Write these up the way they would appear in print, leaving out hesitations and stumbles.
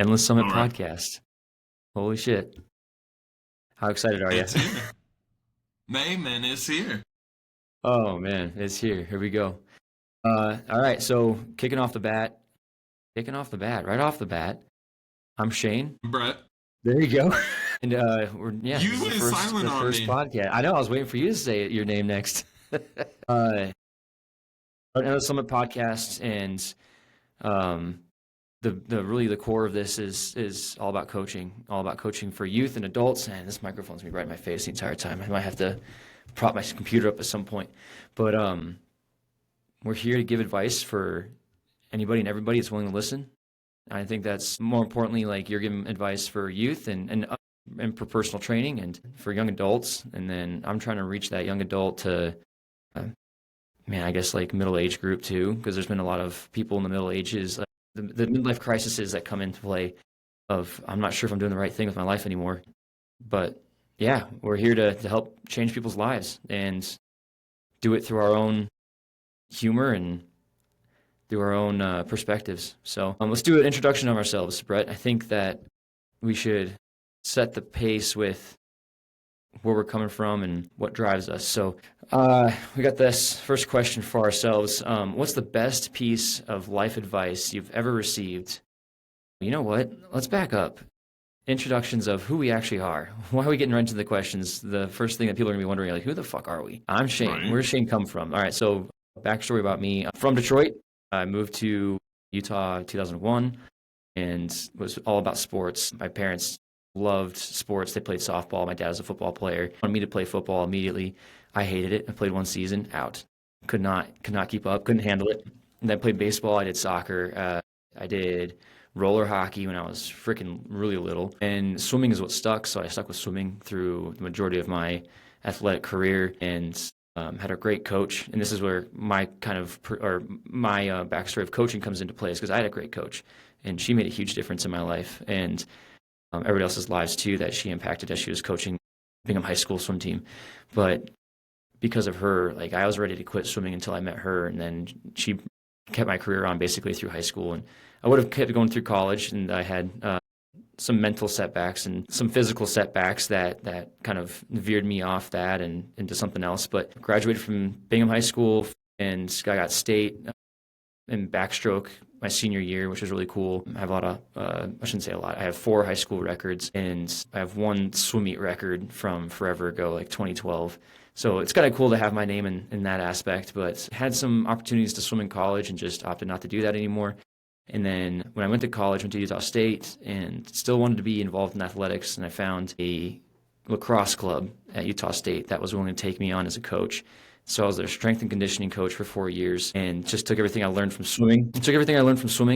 Endless Summit All right. podcast. Holy shit. How excited are you? It's here. Hey, man, it's here. Oh man, it's here. Here we go. All right, so right off the bat, I'm Shane. Brett, There you go. And this you is went silent the on first me. podcast. I know, I was waiting for you to say your name next. uh Endless Summit podcast, and um the really the core of this is all about coaching for youth and adults. And this microphone's gonna be right in my face the entire time. I might have to prop my computer up at some point. But we're here to give advice for anybody and everybody that's willing to listen. I think that's more importantly, like you're giving advice for youth and for personal training and for young adults. And then I'm trying to reach that young adult to, uh, man, I guess like middle age group too, because there's been a lot of people in the middle ages, the midlife crises that come into play of I'm not sure if I'm doing the right thing with my life anymore. But yeah, we're here to help change people's lives and do it through our own humor and through our own perspectives. So let's do an introduction of ourselves, Brett. I think that we should set the pace with where we're coming from and what drives us. So we got this first question for ourselves. What's the best piece of life advice you've ever received? You know what? Let's back up. Introductions of who we actually are. Why are we getting right into the questions? The first thing that people are gonna be wondering, like, who the fuck are we? I'm Shane. Right. Where's Shane come from? All right, so backstory about me. I'm from Detroit. I moved to Utah in 2001 and was all about sports. My parents loved sports. They played softball. My dad was a football player. Wanted me to play football immediately. I hated it. I played one season, out. Could not keep up. Couldn't handle it. And then I played baseball. I did soccer. I did roller hockey when I was freaking really little. And swimming is what stuck. So I stuck with swimming through the majority of my athletic career and had a great coach. And this is where my backstory of coaching comes into place because I had a great coach and she made a huge difference in my life and everybody else's lives too that she impacted as she was coaching Bingham High School swim team. But because of her, like I was ready to quit swimming until I met her, and then she kept my career on basically through high school. And I would have kept going through college, and I had some mental setbacks and some physical setbacks that kind of veered me off that and into something else. But graduated from Bingham High School and I got state in backstroke my senior year, which was really cool. I have a lot of, I shouldn't say a lot. I have 4 high school records and I have 1 swim meet record from forever ago, like 2012. So it's kind of cool to have my name in that aspect, but had some opportunities to swim in college and just opted not to do that anymore. And then when I went to college, went to Utah State and still wanted to be involved in athletics. And I found a lacrosse club at Utah State that was willing to take me on as a coach. So I was their strength and conditioning coach for 4 years and just took everything I learned from swimming.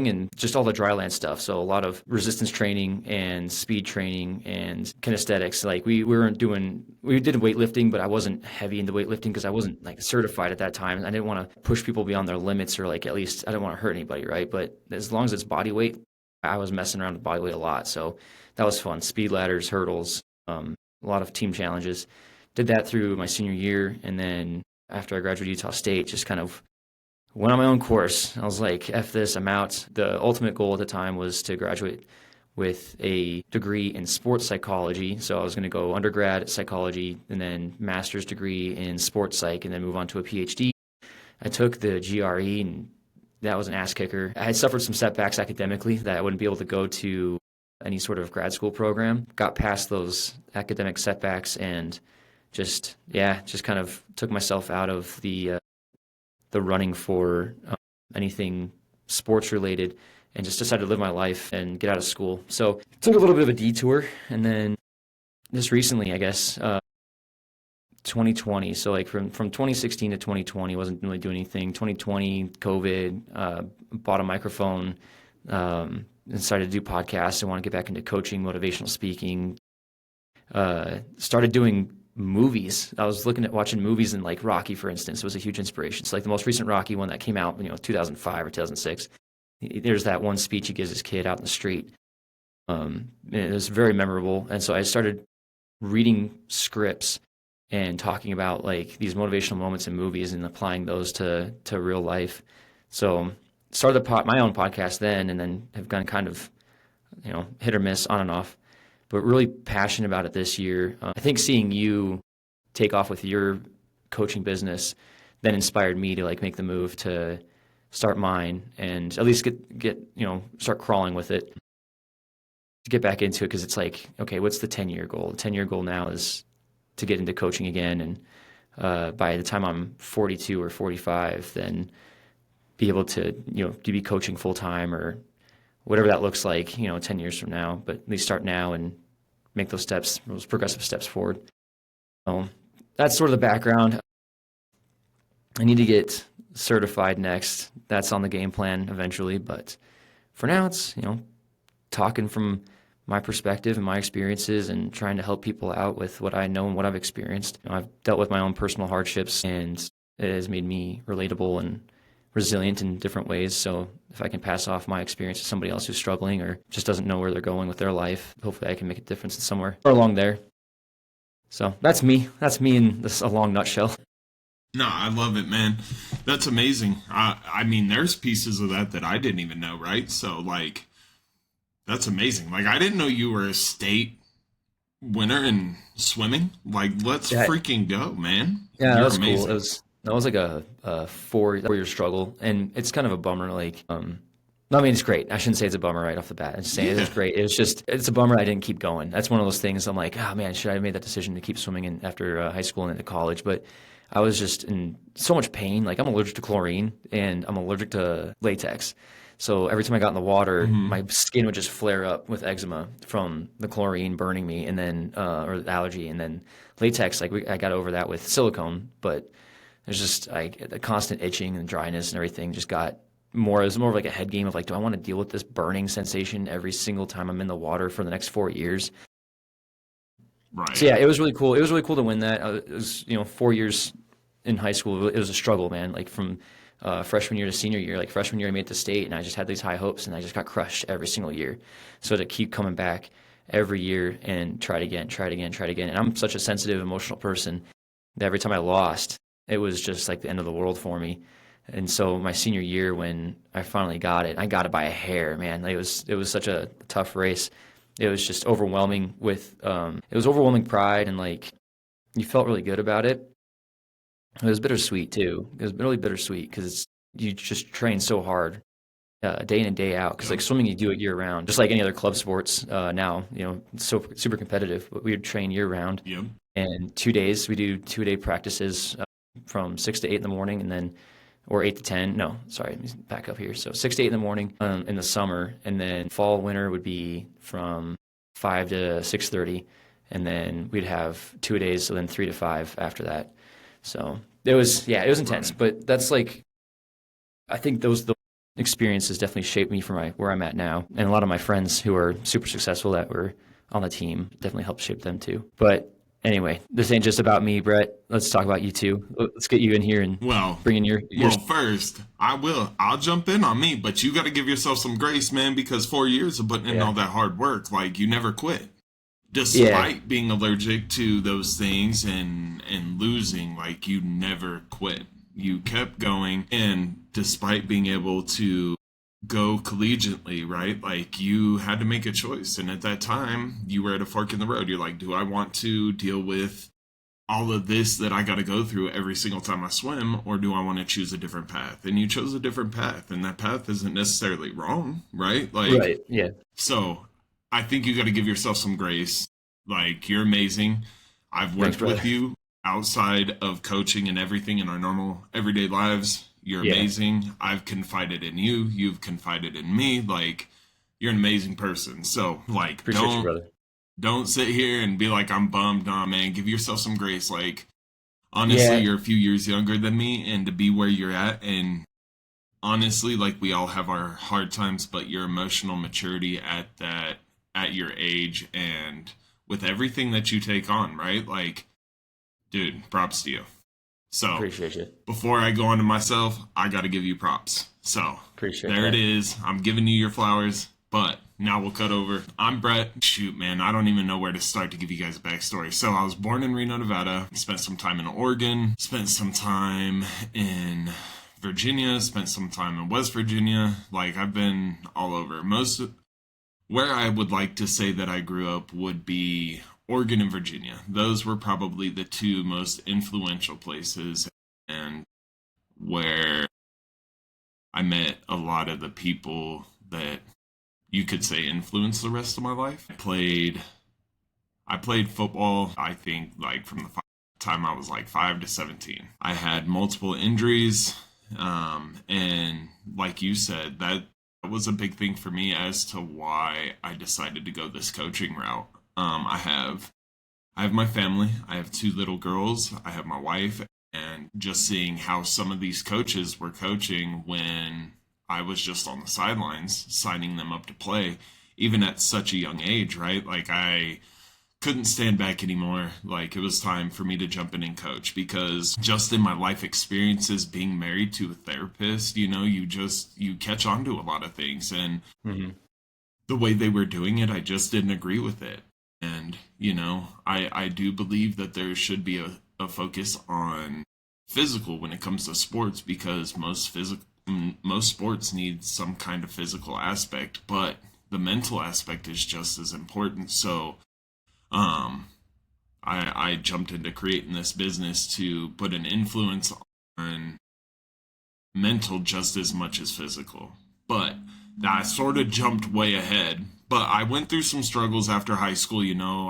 And just all the dryland stuff. So a lot of resistance training and speed training and kinesthetics. Like we did weightlifting, but I wasn't heavy into weightlifting because I wasn't like certified at that time. I didn't want to push people beyond their limits or like at least I didn't want to hurt anybody, right? But as long as it's body weight, I was messing around with body weight a lot. So that was fun. Speed ladders, hurdles, a lot of team challenges. Did that through my senior year, and then after I graduated Utah State, just kind of went on my own course. I was like, F this, I'm out. The ultimate goal at the time was to graduate with a degree in sports psychology. So I was going to go undergrad psychology and then master's degree in sports psych and then move on to a PhD. I took the GRE and that was an ass kicker. I had suffered some setbacks academically that I wouldn't be able to go to any sort of grad school program. Got past those academic setbacks and just kind of took myself out of the running for anything sports related and just decided to live my life and get out of school. So took a little bit of a detour, and then just recently, I guess, 2020. So like from 2016 to 2020, wasn't really doing anything. 2020, COVID, bought a microphone, and started to do podcasts. I want to get back into coaching, motivational speaking. Started doing movies. I was looking at watching movies, and like Rocky, for instance, was a huge inspiration. So like the most recent Rocky one that came out, 2005 or 2006, there's that one speech he gives his kid out in the street. It was very memorable. And so I started reading scripts and talking about like these motivational moments in movies and applying those to real life. So started my own podcast then, and then have gone kind of hit or miss, on and off, but really passionate about it this year. I think seeing you take off with your coaching business then inspired me to like make the move to start mine and at least get start crawling with it to get back into it, because it's like, okay, what's the 10-year goal? The 10-year goal now is to get into coaching again, and by the time I'm 42 or 45, then be able to to be coaching full time or whatever that looks like 10 years from now. But at least start now and make those steps, those progressive steps forward. So that's sort of the background. I need to get certified next. That's on the game plan eventually, but for now it's talking from my perspective and my experiences and trying to help people out with what I know and what I've experienced. I've dealt with my own personal hardships, and it has made me relatable and resilient in different ways. So if I can pass off my experience to somebody else who's struggling or just doesn't know where they're going with their life, hopefully I can make a difference in somewhere or along there. So that's me. That's me in this a long nutshell. No, I love it, man. That's amazing. I mean, there's pieces of that I didn't even know, right? So, like, that's amazing. Like, I didn't know you were a state winner in swimming. Like, let's freaking go, man. Yeah, You're that was amazing. cool. That was like a 4-year struggle, and it's kind of a bummer. Like, no, I mean, it's great. I shouldn't say it's a bummer right off the bat. I'm just saying it's great. It's a bummer I didn't keep going. That's one of those things. I'm like, oh man, should I have made that decision to keep swimming after high school and into college? But I was just in so much pain. Like, I'm allergic to chlorine and I'm allergic to latex. So every time I got in the water, my skin would just flare up with eczema from the chlorine burning me, and then or the allergy, and then latex. Like I got over that with silicone, but there's just the constant itching and dryness and everything just got more. It was more of like a head game of like, do I want to deal with this burning sensation every single time I'm in the water for the next 4 years? Right. So yeah, it was really cool. It was really cool to win that. It was 4 years in high school. It was a struggle, man. Like from freshman year to senior year. Like freshman year, I made it to state, and I just had these high hopes, and I just got crushed every single year. So to keep coming back every year and try it again, and I'm such a sensitive, emotional person that every time I lost, it was just like the end of the world for me. And so my senior year, when I finally got it, I got it by a hair, man. Like it was such a tough race. It was just overwhelming with it was overwhelming pride, and like you felt really good about it. It was bittersweet too. It was really bittersweet because you just train so hard day in and day out. Because like swimming, you do it year round, just like any other club sports. Now, it's so super competitive. But we would train year round. Yep. And 2 days, we do 2-day practices from 6 to 8 in the morning, and then or 8 to 10. No, sorry, let me back up here. So 6 to 8 in the morning in the summer, and then fall winter would be from 5 to 6:30, and then we'd have 2 days, so then 3 to 5 after that. So it was intense, but that's like, I think the experiences definitely shaped me for where I'm at now. And a lot of my friends who are super successful that were on the team definitely helped shape them too. But anyway, this ain't just about me, Brett. Let's talk about you too. Let's get you in here and bring in your Well, first, I'll jump in on me, but you got to give yourself some grace, man, because 4 years of putting in all that hard work, like you never quit. Despite being allergic to those things and losing, like you never quit. You kept going, and despite being able to go collegiately, right? Like you had to make a choice, and at that time, you were at a fork in the road. You're like, do I want to deal with all of this that I got to go through every single time I swim, or do I want to choose a different path? And you chose a different path, and that path isn't necessarily wrong, right? Like, right, yeah. So I think you got to give yourself some grace. Like, you're amazing. I've worked with you outside of coaching and everything in our normal everyday lives. You're amazing. I've confided in you. You've confided in me. Like, you're an amazing person. So, like, Appreciate you, brother. Don't sit here and be like, I'm bummed. Nah, man, give yourself some grace. Like, honestly, you're a few years younger than me, and to be where you're at, and honestly, like, we all have our hard times, but your emotional maturity at your age and with everything that you take on, right? Like, dude, props to you. So, appreciate you. Before I go on to myself, I got to give you props. So, there it is. I'm giving you your flowers, but now we'll cut over. I'm Brett. Shoot, man, I don't even know where to start to give you guys a backstory. So, I was born in Reno, Nevada, spent some time in Oregon, spent some time in Virginia, spent some time in West Virginia. Like, I've been all over. Where I would like to say that I grew up would be Oregon and Virginia. Those were probably the two most influential places, and where I met a lot of the people that you could say influenced the rest of my life. I played football, I think, like from the time I was like 5 to 17. I had multiple injuries, and like you said, that was a big thing for me as to why I decided to go this coaching route. I have my family. I have two little girls. I have my wife, and just seeing how some of these coaches were coaching when I was just on the sidelines, signing them up to play, even at such a young age, right? Like I couldn't stand back anymore. Like it was time for me to jump in and coach because just in my life experiences being married to a therapist, you catch on to a lot of things, and Hmm. the way they were doing it, I just didn't agree with it. And, I do believe that there should be a focus on physical when it comes to sports because most sports need some kind of physical aspect, but the mental aspect is just as important. So, um, I jumped into creating this business to put an influence on mental just as much as physical. But I sort of jumped way ahead. But I went through some struggles after high school.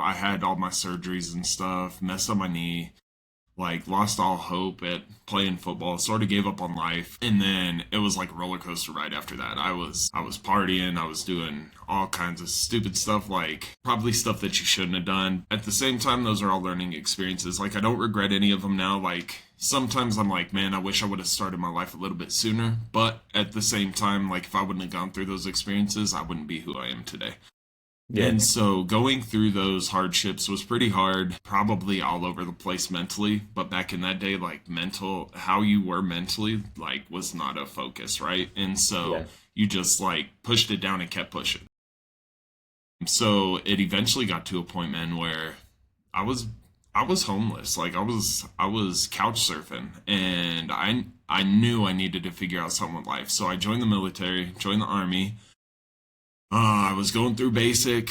I had all my surgeries and stuff, messed up my knee, like lost all hope at playing football, sort of gave up on life. And then it was like a roller coaster ride after that. I was partying, I was doing all kinds of stupid stuff, like probably stuff that you shouldn't have done. At the same time, those are all learning experiences. Like I don't regret any of them now. Like sometimes I'm like, man, I wish I would have started my life a little bit sooner. But at the same time, like if I wouldn't have gone through those experiences, I wouldn't be who I am today. Yeah. And so going through those hardships was pretty hard, probably all over the place mentally. But back in that day, like how you were mentally, like was not a focus, right? And so Yeah. you just like pushed it down and kept pushing. So it eventually got to a point, man, where I was I was homeless. Like I was couch surfing, and I knew I needed to figure out something with life. So I joined the military, joined the army. I was going through basic,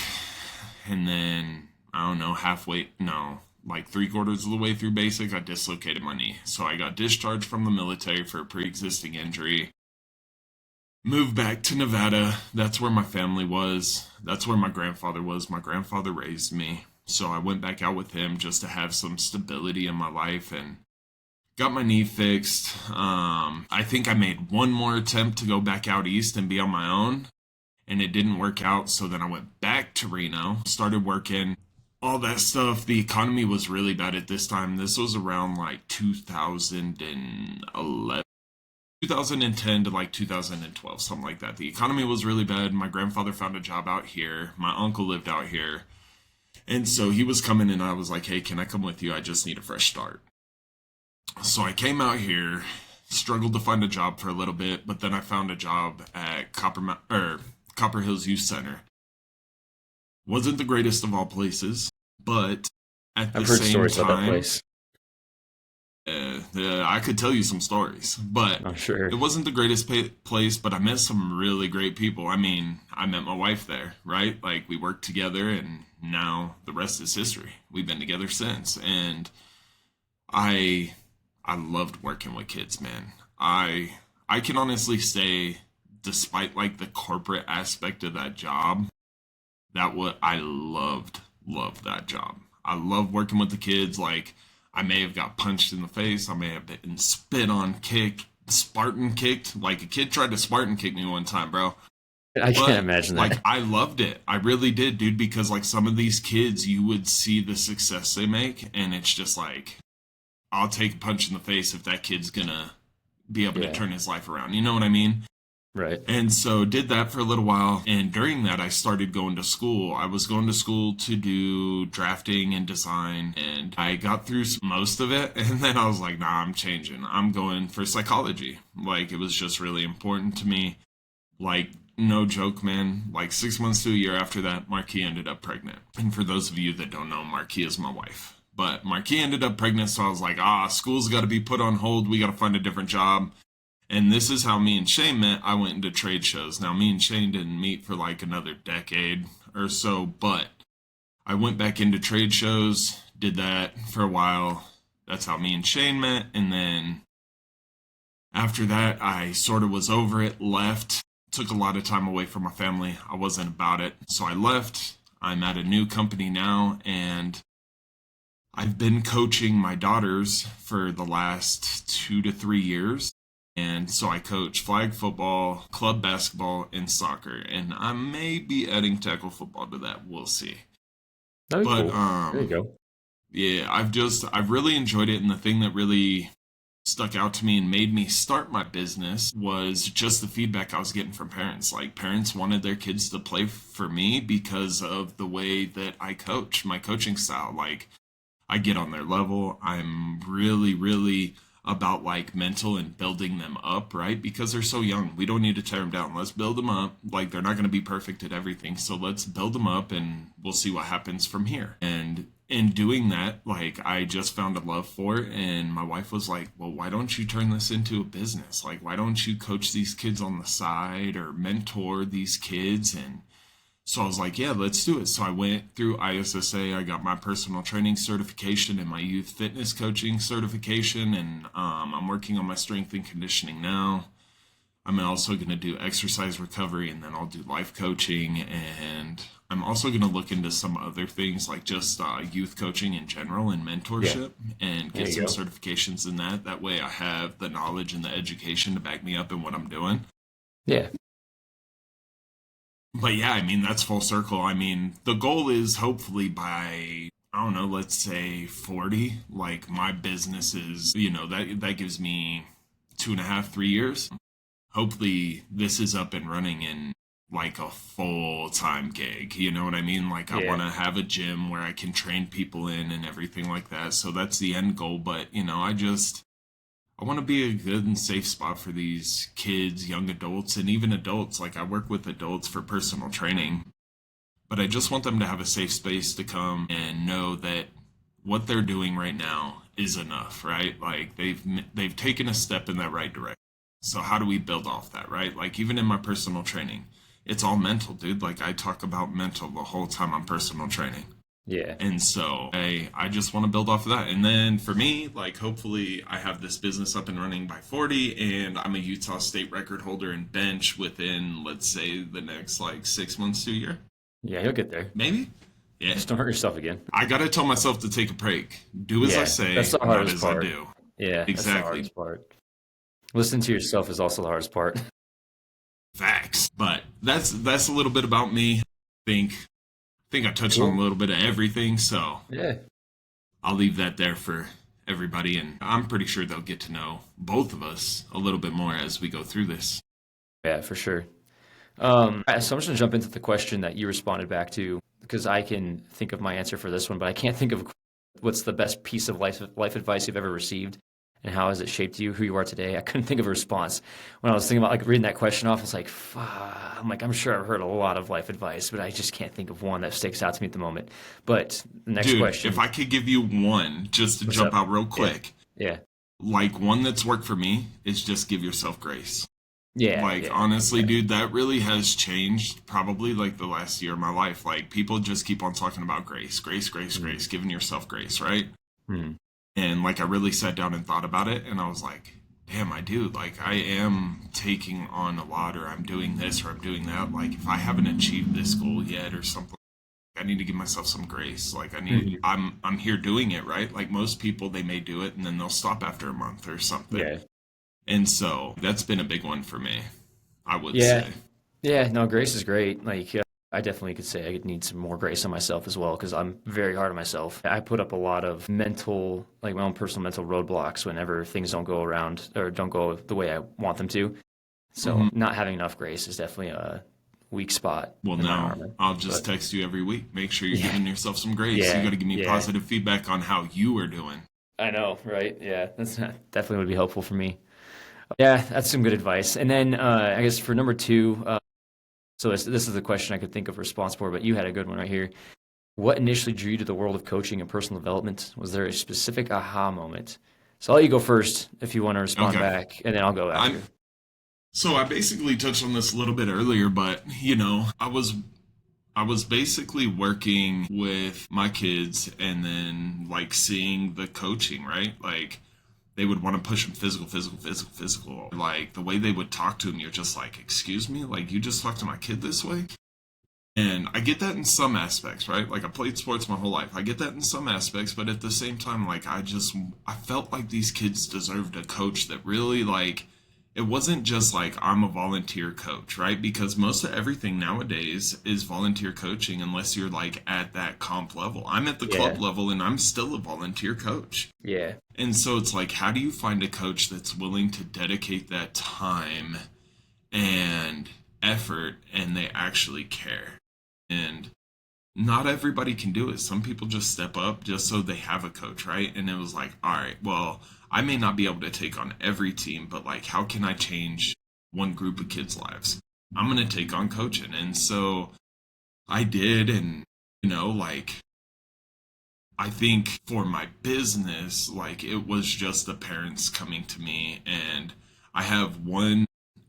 and then I don't know, halfway, no, like three-quarters of the way through basic, I dislocated my knee. So I got discharged from the military for a pre-existing injury. Moved back to Nevada. That's where my family was. That's where my grandfather was. My grandfather raised me. So I went back out with him just to have some stability in my life and got my knee fixed. I think I made one more attempt to go back out east and be on my own, and it didn't work out. So then I went back to Reno, started working, all that stuff. The economy was really bad at this time. This was around like 2011. 2010 to like 2012, something like that. The economy was really bad. My grandfather found a job out here. My uncle lived out here. And so he was coming, and I was like, hey, can I come with you? I just need a fresh start. So I came out here, struggled to find a job for a little bit, but then I found a job at Copper Hills Youth Center. Wasn't the greatest of all places, but at the I've heard same stories about that time, place. I could tell you some stories, but I'm sure. it wasn't the greatest place, but I met some really great people. I mean, I met my wife there, right? Like we worked together, and now the rest is history. We've been together since, and I I loved working with kids, man. I can honestly say, despite like the corporate aspect of that job, that what I loved that job. I love working with the kids. Like I may have got punched in the face, I may have been spit on, kicked, Spartan kicked. Like a kid tried to Spartan kick me one time, bro. I can't But imagine like that. I loved it. I really did, dude, because like some of these kids you would see the success they make, and it's just like I'll take a punch in the face if that kid's gonna be able to Yeah. turn his life around. You know what I mean? Right. And so did that for a little while, and during that I started going to school. I was going to school to do drafting and design, and I got through most of it, and then I was like, nah, I'm changing. I'm going for psychology. Like it was just really important to me. Like no joke, man. Like 6 months to a year after that, Marquis ended up pregnant. And for those of you that don't know, Marquis is my wife. But Marquis ended up pregnant, so I was like, school's got to be put on hold. We got to find a different job. And this is how me and Shane met. I went into trade shows. Now, me and Shane didn't meet for like another decade or so, but I went back into trade shows, did that for a while. That's how me and Shane met. And then after that, I sort of was over it, left, took a lot of time away from my family. I wasn't about it. So I left. I'm at a new company now, and I've been coaching my daughters for the last 2 to 3 years. And so I coach flag football, club basketball, and soccer. And I may be adding tackle football to that. We'll see. That'd be But cool. There you go. yeah, I've really enjoyed it, and the thing that really stuck out to me and made me start my business was just the feedback I was getting from parents. Like, parents wanted their kids to play for me because of the way that I coach, my coaching style. Like, I get on their level. I'm really, really about like mental and building them up, right? Because they're so young. We don't need to tear them down. Let's build them up. Like, they're not going to be perfect at everything. So let's build them up and we'll see what happens from here. And in doing that, like, I just found a love for it. And my wife was like, well, why don't you turn this into a business? Like, why don't you coach these kids on the side or mentor these kids? And so I was like, yeah, let's do it. So I went through ISSA. I got my personal training certification and my youth fitness coaching certification. And I'm working on my strength and conditioning now. I'm also going to do exercise recovery, and then I'll do life coaching. And I'm also going to look into some other things like just youth coaching in general and mentorship, and get some certifications in that. That way I have the knowledge and the education to back me up in what I'm doing. Yeah. But yeah, I mean, that's full circle. I mean, the goal is hopefully by, I don't know, let's say 40, like my business is, that gives me 2.5, 3 years. Hopefully this is up and running in like a full-time gig. You know what I mean? Like, I want to have a gym where I can train people in and everything like that. So that's the end goal. But, I want to be a good and safe spot for these kids, young adults, and even adults. Like, I work with adults for personal training, but I just want them to have a safe space to come and know that what they're doing right now is enough, right? Like, they've taken a step in that right direction. So how do we build off that, right? Like, even in my personal training, it's all mental, dude. Like, I talk about mental the whole time I'm personal training. Yeah. And so I just want to build off of that. And then for me, like, hopefully I have this business up and running by 40, and I'm a Utah State record holder in bench within, let's say, the next like 6 months to a year. Yeah, you'll get there. Maybe. Yeah. Just don't hurt yourself again. I got to tell myself to take a break. Do as I say, that's the not hardest as part. I do. Yeah, exactly. That's the hardest part. Listening to yourself is also the hardest part. Facts. But that's a little bit about me. I think I touched on a little bit of everything, so yeah, I'll leave that there for everybody, and I'm pretty sure they'll get to know both of us a little bit more as we go through this. Yeah, for sure. So I'm just going to jump into the question that you responded back to, because I can think of my answer for this one, but I can't think of what's the best piece of life advice you've ever received. And how has it shaped you, who you are today? I couldn't think of a response. When I was thinking about like reading that question off, I was like, I'm sure I've heard a lot of life advice, but I just can't think of one that sticks out to me at the moment. But the next question. If I could give you one just to jump out real quick. Yeah. Like, one that's worked for me is just give yourself grace. Yeah. Like, honestly, dude, that really has changed probably like the last year of my life. Like, people just keep on talking about grace, giving yourself grace, right? Mm-hmm. And like, I really sat down and thought about it, and I was like, damn, I do. Like, I am taking on a lot, or I'm doing this, or I'm doing that. Like, if I haven't achieved this goal yet or something, I need to give myself some grace. Like, I'm here doing it, right? Like, most people, they may do it and then they'll stop after a month or something. Yeah. And so that's been a big one for me, I would say. Yeah, no, grace is great. Like, I definitely could say I could need some more grace on myself as well, because I'm very hard on myself. I put up a lot of mental, like my own personal mental roadblocks whenever things don't go around or don't go the way I want them to. So not having enough grace is definitely a weak spot. Well, now I'll just text you every week. Make sure you're giving yourself some grace. You got to give me positive feedback on how you are doing. I know, right? Yeah, that's definitely would be helpful for me. Yeah, that's some good advice. And then I guess for number 2, so this is the question I could think of a response for, but you had a good one right here. What initially drew you to the world of coaching and personal development? Was there a specific aha moment? So I'll let you go first if you want to respond back, and then I'll go after. So I basically touched on this a little bit earlier, but I was basically working with my kids and then like seeing the coaching, right? Like they would want to push them physical, physical, physical, physical. Like the way they would talk to him, you're just like, excuse me, like you just talk to my kid this way? And I get that in some aspects, right? Like I played sports my whole life. I get that in some aspects, but at the same time, like I felt like these kids deserved a coach that really like it wasn't just like I'm a volunteer coach, right? Because most of everything nowadays is volunteer coaching unless you're like at that comp level. I'm at the Yeah, club level and I'm still a volunteer coach. yeah, And so it's like, how do you find a coach that's willing to dedicate that time and effort and they actually care? And not everybody can do it. Some people just step up just so they have a coach, right? And it was like, all right, well, I may not be able to take on every team, but like, how can I change one group of kids' lives? I'm going to take on coaching. And so I did. And, like, I think for my business, like, it was just the parents coming to me. And I have one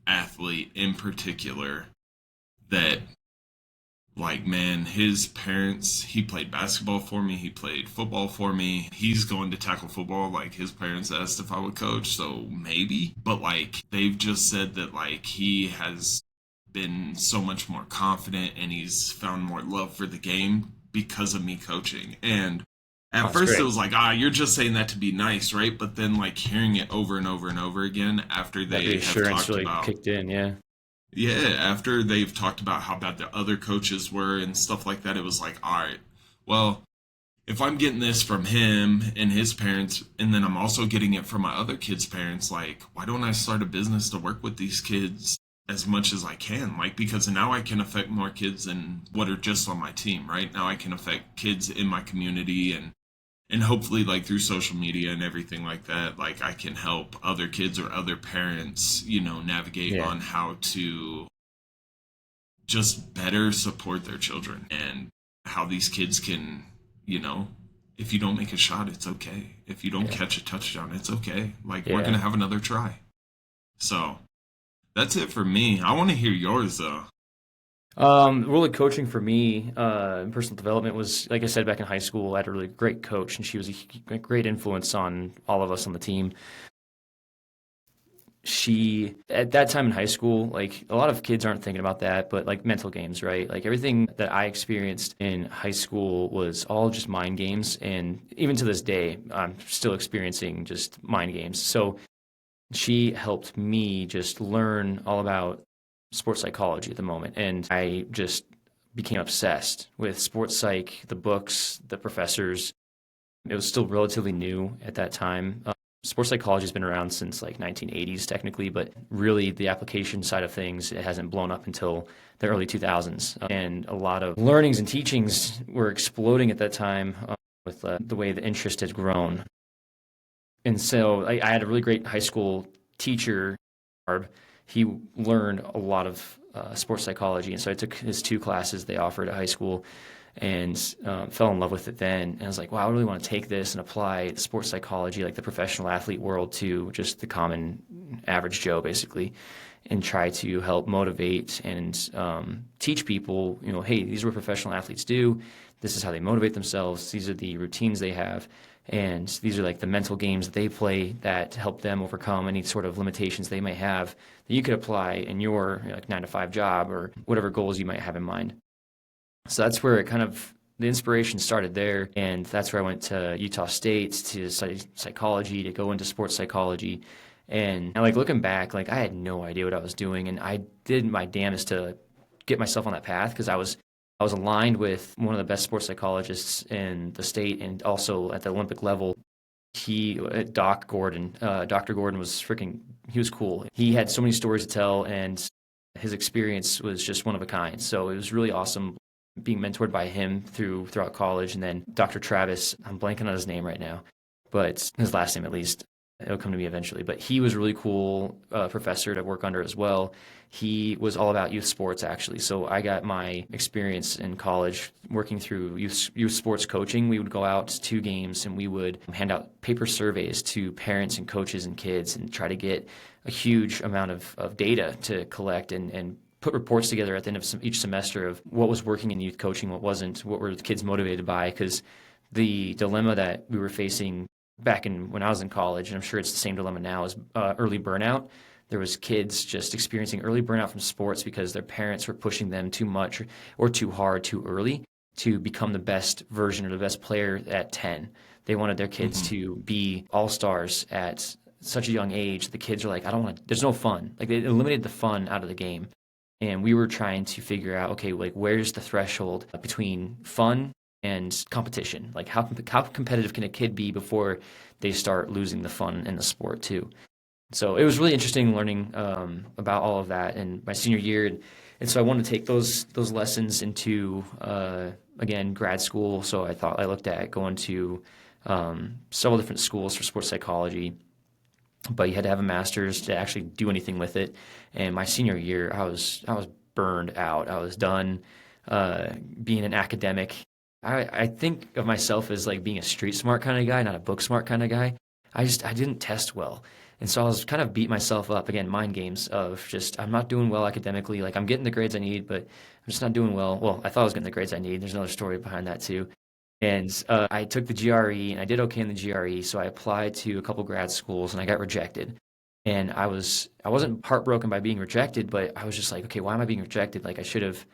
athlete in particular that like man, his parents, he played basketball for me, he played football for me, he's going to tackle football. Like his parents asked if I would coach, so maybe, but like they've just said that like he has been so much more confident and he's found more love for the game because of me coaching. And oh, at that's first it great. was like, you're just saying that to be nice, right? But then like hearing it over and over and over again after That they have reassurance talked really about, kicked in. Yeah, yeah, after they've talked about how bad the other coaches were and stuff like that, it was like, all right, well, if I'm getting this from him and his parents, and then I'm also getting it from my other kids' parents, like, why don't I start a business to work with these kids as much as I can? Like, because now I can affect more kids than what are just on my team, right? Now I can affect kids in my community and hopefully like through social media and everything like that, like I can help other kids or other parents, navigate yeah, on how to just better support their children and how these kids can, you know, if you don't make a shot, it's okay. If you don't yeah, catch a touchdown, it's okay. Like we're yeah. gonna have another try. So that's it for me. I want to hear yours though. Really coaching for me, in personal development was, like I said, back in high school, I had a really great coach, and she was a great influence on all of us on the team. She, at that time in high school, like a lot of kids aren't thinking about that, but like mental games, right? Like everything that I experienced in high school was all just mind games. And even to this day, I'm still experiencing just mind games. So she helped me just learn all about sports psychology at the moment. And I just became obsessed with sports psych, the books, the professors. It was still relatively new at that time. Sports psychology has been around since like 1980s technically, but really the application side of things, it hasn't blown up until the early 2000s. And a lot of learnings and teachings were exploding at that time with the way the interest had grown. And so I had a really great high school teacher, Barb. He learned a lot of sports psychology, and so I took his two classes they offered at high school, and fell in love with it then. And I was like, wow, I really want to take this and apply sports psychology, like the professional athlete world, to just the common average Joe, basically, and try to help motivate and teach people, hey, these are what professional athletes do. This is how they motivate themselves. These are the routines they have. And these are like the mental games that they play that help them overcome any sort of limitations they may have that you could apply in your like 9 to 5 job or whatever goals you might have in mind. So that's where it kind of the inspiration started there, and that's where I went to Utah State to study psychology, to go into sports psychology. And like looking back, like I had no idea what I was doing, and I did my damnedest to get myself on that path because I was aligned with one of the best sports psychologists in the state and also at the Olympic level. Doc Gordon, Dr. Gordon he was cool. He had so many stories to tell, and his experience was just one of a kind. So it was really awesome being mentored by him throughout college. And then Dr. Travis, I'm blanking on his name right now, but his last name at least. It'll come to me eventually. But he was a really cool professor to work under as well. He was all about youth sports, actually. So I got my experience in college working through youth sports coaching. We would go out to games and we would hand out paper surveys to parents and coaches and kids and try to get a huge amount of data to collect and put reports together at the end of each semester of what was working in youth coaching, what wasn't, what were the kids motivated by. Because the dilemma that we were facing back when I was in college, and I'm sure it's the same dilemma now, is early burnout. There was kids just experiencing early burnout from sports because their parents were pushing them too much or too hard too early to become the best version or the best player at 10. They wanted their kids to be all-stars at such a young age. The kids are like, I don't want to, there's no fun. Like, they eliminated the fun out of the game. And we were trying to figure out, okay, like, where's the threshold between fun and competition? Like, how competitive can a kid be before they start losing the fun in the sport too? So it was really interesting learning about all of that in my senior year, and so I wanted to take those lessons into again, grad school. So I looked at going to several different schools for sports psychology, but you had to have a master's to actually do anything with it. And my senior year, I was burned out. I was done being an academic. I think of myself as like being a street smart kind of guy, not a book smart kind of guy. I didn't test well. And so I was kind of beat myself up, again, mind games of just, I'm not doing well academically. Like, I'm getting the grades I need, but I'm just not doing well. Well, I thought I was getting the grades I need. There's another story behind that too. And I took the GRE and I did okay in the GRE. So I applied to a couple grad schools and I got rejected. And I wasn't heartbroken by being rejected, but I was just like, okay, why am I being rejected? Like, I should have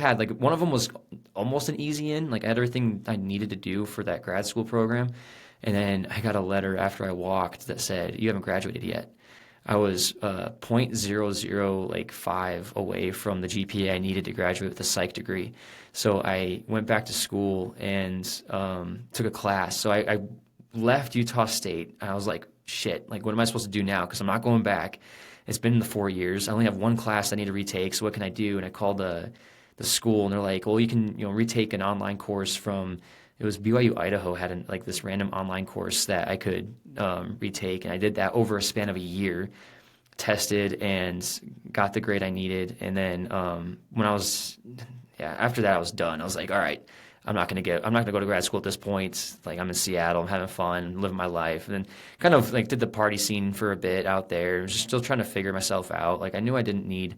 had, like, one of them was almost an easy in. Like, I had everything I needed to do for that grad school program. And then I got a letter after I walked that said, you haven't graduated yet. I was 0.0005 away from the GPA I needed to graduate with a psych degree. So I went back to school and took a class. So I left Utah State. I was like, shit, like, what am I supposed to do now? Because I'm not going back. It's been 4 years. I only have one class I need to retake. So what can I do? And I called the school, and they're like, well, you can retake an online course from, it was BYU Idaho had this random online course that I could retake, and I did that over a span of a year, tested and got the grade I needed, and then after that I was done. I was like, all right, I'm not gonna go to grad school at this point. Like, I'm in Seattle, I'm having fun, living my life, and then kind of like did the party scene for a bit out there, just still trying to figure myself out. Like, I knew I didn't need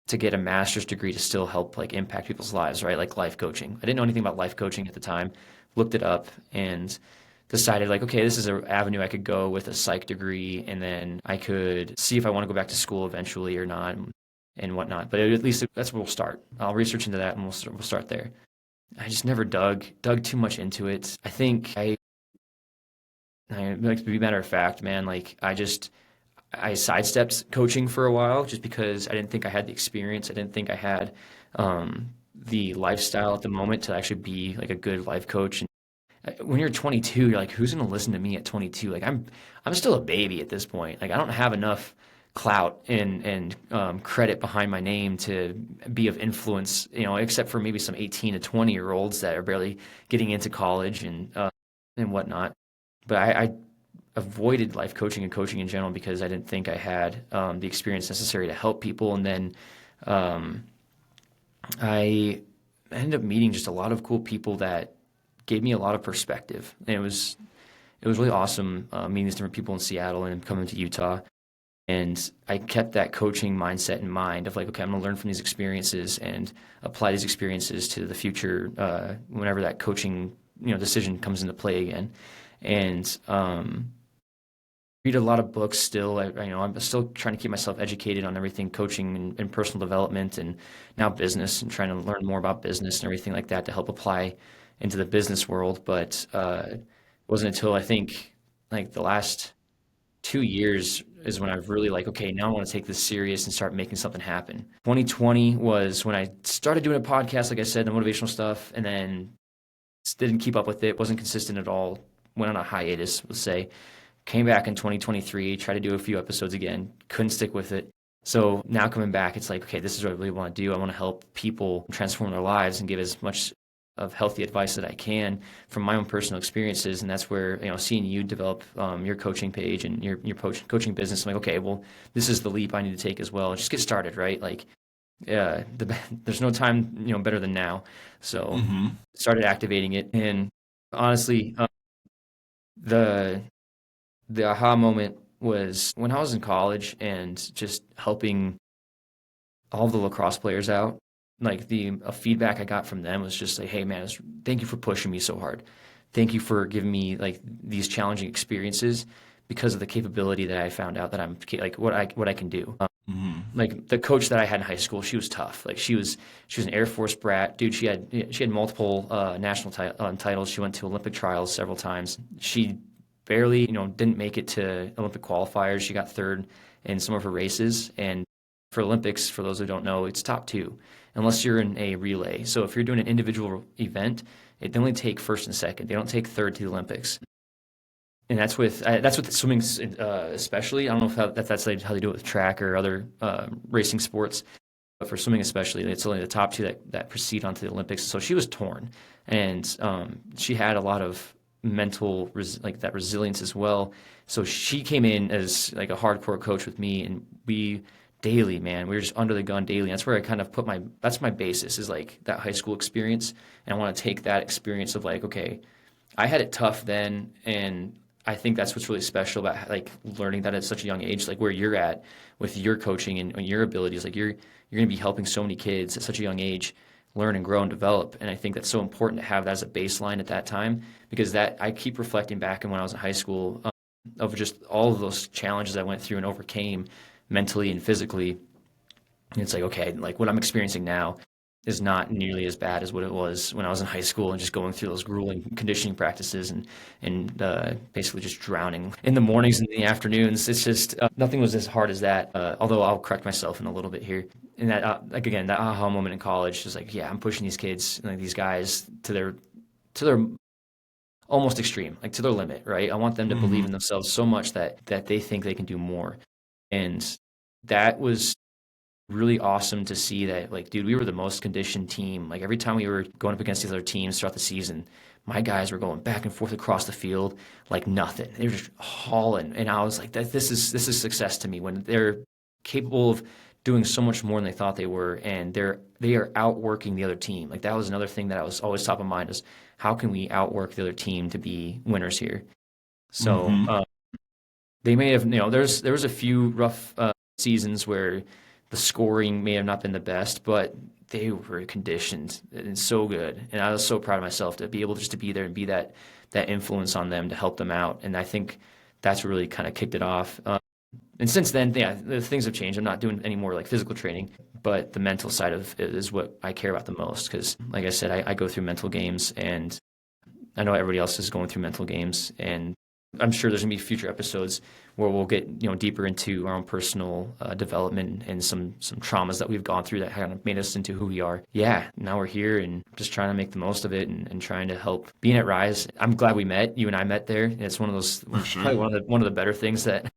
to get a master's degree to still help, like, impact people's lives, right? Like life coaching. I didn't know anything about life coaching at the time, looked it up and decided, like, okay, this is an avenue I could go with a psych degree, and then I could see if I want to go back to school eventually or not and whatnot. But at least that's where we'll start. I'll research into that and we'll start there. I just never dug too much into it. I think like, to be matter of fact, man, like, I sidestepped coaching for a while just because I didn't think I had the experience. I didn't think I had the lifestyle at the moment to actually be like a good life coach. And when you're 22, you're like, who's going to listen to me at 22? Like, I'm still a baby at this point. Like, I don't have enough clout and credit behind my name to be of influence, except for maybe some 18 to 20-year-olds that are barely getting into college and whatnot. But I avoided life coaching and coaching in general because I didn't think I had the experience necessary to help people. And then I ended up meeting just a lot of cool people that gave me a lot of perspective. And it was really awesome meeting these different people in Seattle and coming to Utah. And I kept that coaching mindset in mind of like, okay, I'm going to learn from these experiences and apply these experiences to the future whenever that coaching decision comes into play again. And read a lot of books still. I'm still trying to keep myself educated on everything coaching and personal development and now business, and trying to learn more about business and everything like that to help apply into the business world. But it wasn't until I think like the last 2 years is when I've really like, okay, now I want to take this serious and start making something happen. 2020 was when I started doing a podcast, like I said, the motivational stuff, and then didn't keep up with it, wasn't consistent at all, went on a hiatus, let's say. Came back in 2023, tried to do a few episodes again, couldn't stick with it. So now coming back, it's like, okay, this is what I really want to do. I want to help people transform their lives and give as much of healthy advice that I can from my own personal experiences. And that's where, seeing you develop your coaching page and your coaching business, I'm like, okay, well, this is the leap I need to take as well. Just get started, right? Like, there's no time, better than now. So started activating it. And honestly, the aha moment was when I was in college and just helping all the lacrosse players out. Like the feedback I got from them was just like, hey man, thank you for pushing me so hard. Thank you for giving me like these challenging experiences because of the capability that I found out that I'm like what I can do. Like the coach that I had in high school, she was tough. Like she was an Air Force brat, dude. She had multiple national titles. She went to Olympic trials several times. She barely, didn't make it to Olympic qualifiers. She got third in some of her races. And for Olympics, for those who don't know, it's top two, unless you're in a relay. So if you're doing an individual event, they only take first and second. They don't take third to the Olympics. And that's with swimming, especially. I don't know if that's how they do it with track or other racing sports, but for swimming especially, it's only the top two that proceed onto the Olympics. So she was torn, and she had a lot of mental that resilience as well. So she came in as like a hardcore coach with me, and we daily, man, we were just under the gun daily. That's where I kind of that's my basis, is like that high school experience, and I want to take that experience of like, okay, I had it tough then, and I think that's what's really special about like learning that at such a young age, like where you're at with your coaching and your abilities. Like you're going to be helping so many kids at such a young age learn and grow and develop. And I think that's so important to have that as a baseline at that time, because that I keep reflecting back on when I was in high school of just all of those challenges I went through and overcame mentally and physically. And it's like, okay, like what I'm experiencing now is not nearly as bad as what it was when I was in high school and just going through those grueling conditioning practices and basically just drowning in the mornings and the afternoons. It's just nothing was as hard as that. Although I'll correct myself in a little bit here. And that like again, that aha moment in college is like, yeah, I'm pushing these kids, like these guys, to their almost extreme, like to their limit, right? I want them to believe in themselves so much that they think they can do more, and that was really awesome to see that, like, dude, we were the most conditioned team. Like every time we were going up against these other teams throughout the season, my guys were going back and forth across the field like nothing. They were just hauling. And I was like, this is success to me when they're capable of doing so much more than they thought they were. And they are outworking the other team. Like that was another thing that was always top of mind, is how can we outwork the other team to be winners here? So they may have, there was a few rough seasons where the scoring may have not been the best, but they were conditioned and so good. And I was so proud of myself to be able just to be there and be that influence on them to help them out. And I think that's really kind of kicked it off. And since then, yeah, the things have changed. I'm not doing any more like physical training, but the mental side of it is what I care about the most. Because like I said, I go through mental games, and I know everybody else is going through mental games, and I'm sure there's gonna be future episodes where we'll get deeper into our own personal development and some traumas that we've gone through that kind of made us into who we are. Yeah, now we're here and just trying to make the most of it and trying to help. Being at Rise, I'm glad we met. You and I met there. And it's one of those probably one of the better things that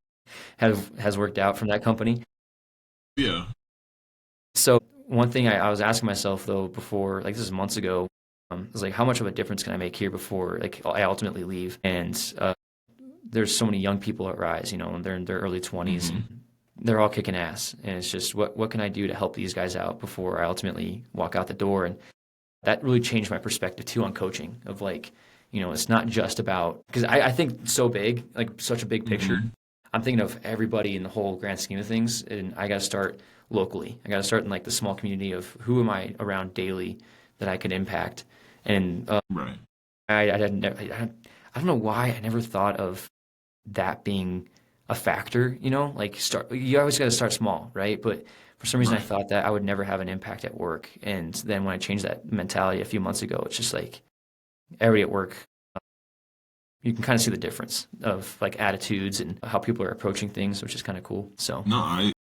has worked out from that company. Yeah. So one thing I was asking myself though before, like this is months ago, was like, how much of a difference can I make here before like I ultimately leave? And there's so many young people at Rise, and they're in their early 20s, and they're all kicking ass. And it's just, what can I do to help these guys out before I ultimately walk out the door? And that really changed my perspective too on coaching, of like, it's not just about, because I think so big, like such a big picture. I'm thinking of everybody in the whole grand scheme of things, and I got to start locally. I got to start in like the small community of who am I around daily that I could impact. And right. I don't know why I never thought of that being a factor, like you always got to start small, right? But for some reason I thought that I would never have an impact at work. And then when I changed that mentality a few months ago, it's just like everybody at work, you can kind of see the difference of like attitudes and how people are approaching things, which is kind of cool. So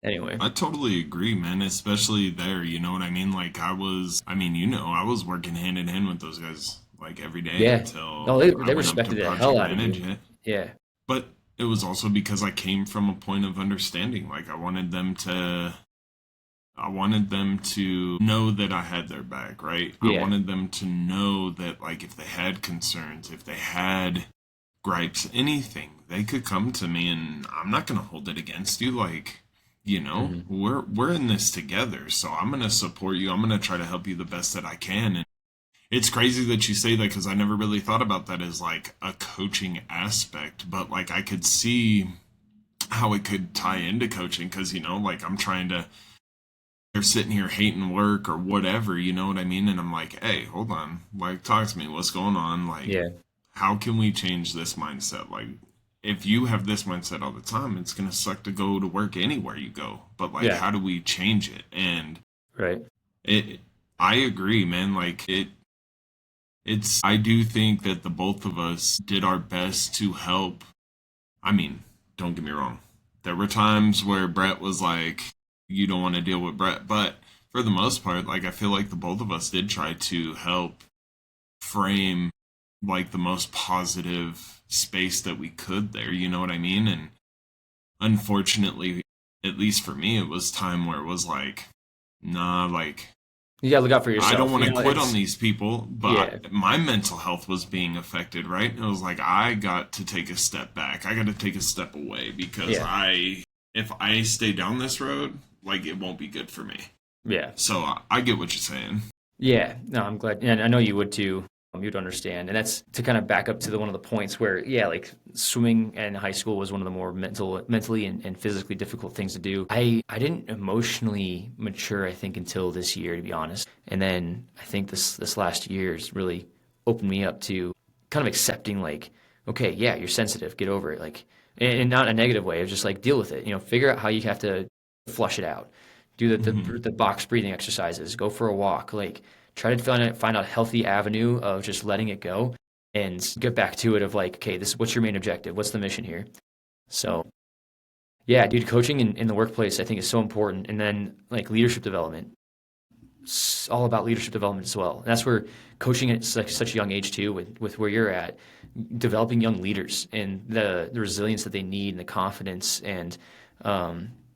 anyway, I totally agree, man, especially there, you know what I mean? Like I was working hand in hand with those guys like every day until they respected the hell out of you. Yeah. But it was also because I came from a point of understanding. Like I wanted them to I wanted them to know that I had their back, right? I Yeah. wanted them to know that, like, if they had concerns, if they had gripes, anything, they could come to me, and I'm not going to hold it against you. Like, Hmm. we're in this together, so I'm going to support you. I'm going to try to help you the best that I can. And it's crazy that you say that because I never really thought about that as like a coaching aspect, but like I could see how it could tie into coaching because, like I'm trying to, they're sitting here hating work or whatever, you know what I mean? And I'm like, hey, hold on, like, talk to me. What's going on? Like, Yeah. how can we change this mindset? Like, if you have this mindset all the time, it's going to suck to go to work anywhere you go. But, like, Yeah. how do we change it? And Right. it, I agree, man. Like, I do think that the both of us did our best to help. I mean, don't get me wrong. There were times where Brett was like, you don't want to deal with Brett. But for the most part, like, I feel like the both of us did try to help frame, like, the most positive space that we could there. You know what I mean? And unfortunately, at least for me, it was time where it was like, nah, like, You gotta look out for I don't yourself. want to quit on It's these people, but yeah. my mental health was being affected, right? It was like I got to take a step back. I got to take a step away because Yeah. if I stay down this road, like it won't be good for me. Yeah. So I get what you're saying. Yeah, no, I'm glad, and I know you would too. You'd understand, and that's to kind of back up to one of the points where, yeah, like swimming in high school was one of the more mentally and physically difficult things to do. I didn't emotionally mature, I think, until this year, to be honest. And then I think this last year has really opened me up to kind of accepting, like, okay, yeah, you're sensitive, get over it, like, and not in a negative way, of just like deal with it. Figure out how you have to flush it out. Do Hmm. the box breathing exercises. Go for a walk. Like try to find a healthy avenue of just letting it go and get back to it of like, okay, this what's your main objective? What's the mission here? So yeah, dude, coaching in the workplace I think is so important. And then like leadership development. It's all about leadership development as well. And that's where coaching at such a young age too, with where you're at, developing young leaders and the resilience that they need and the confidence and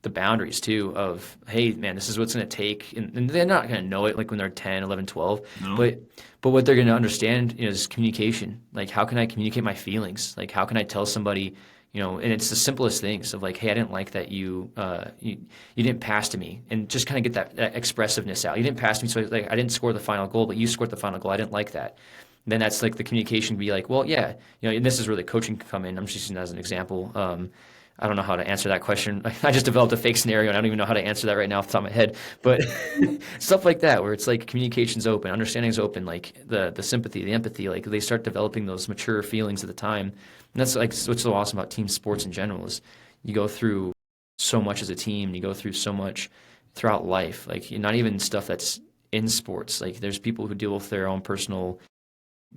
the boundaries too of, hey, man, this is what's going to take. And they're not going to know it like when they're 10, 11, 12, No. but what they're going to understand is communication. Like, how can I communicate my feelings? Like, how can I tell somebody, and it's the simplest things of like, hey, I didn't like that you didn't pass to me, and just kind of get that expressiveness out. You didn't pass to me, so like I didn't score the final goal, but you scored the final goal. I didn't like that. Then that's like the communication be like, well, yeah, and this is where the coaching can come in. I'm just using that as an example. I don't know how to answer that question. I just developed a fake scenario, and I don't even know how to answer that right now off the top of my head. But stuff like that, where it's like communication's open, understanding's open, like the sympathy, the empathy, like they start developing those mature feelings at the time. And that's like what's so awesome about team sports in general is you go through so much as a team, you go through so much throughout life. Like not even stuff that's in sports. Like there's people who deal with their own personal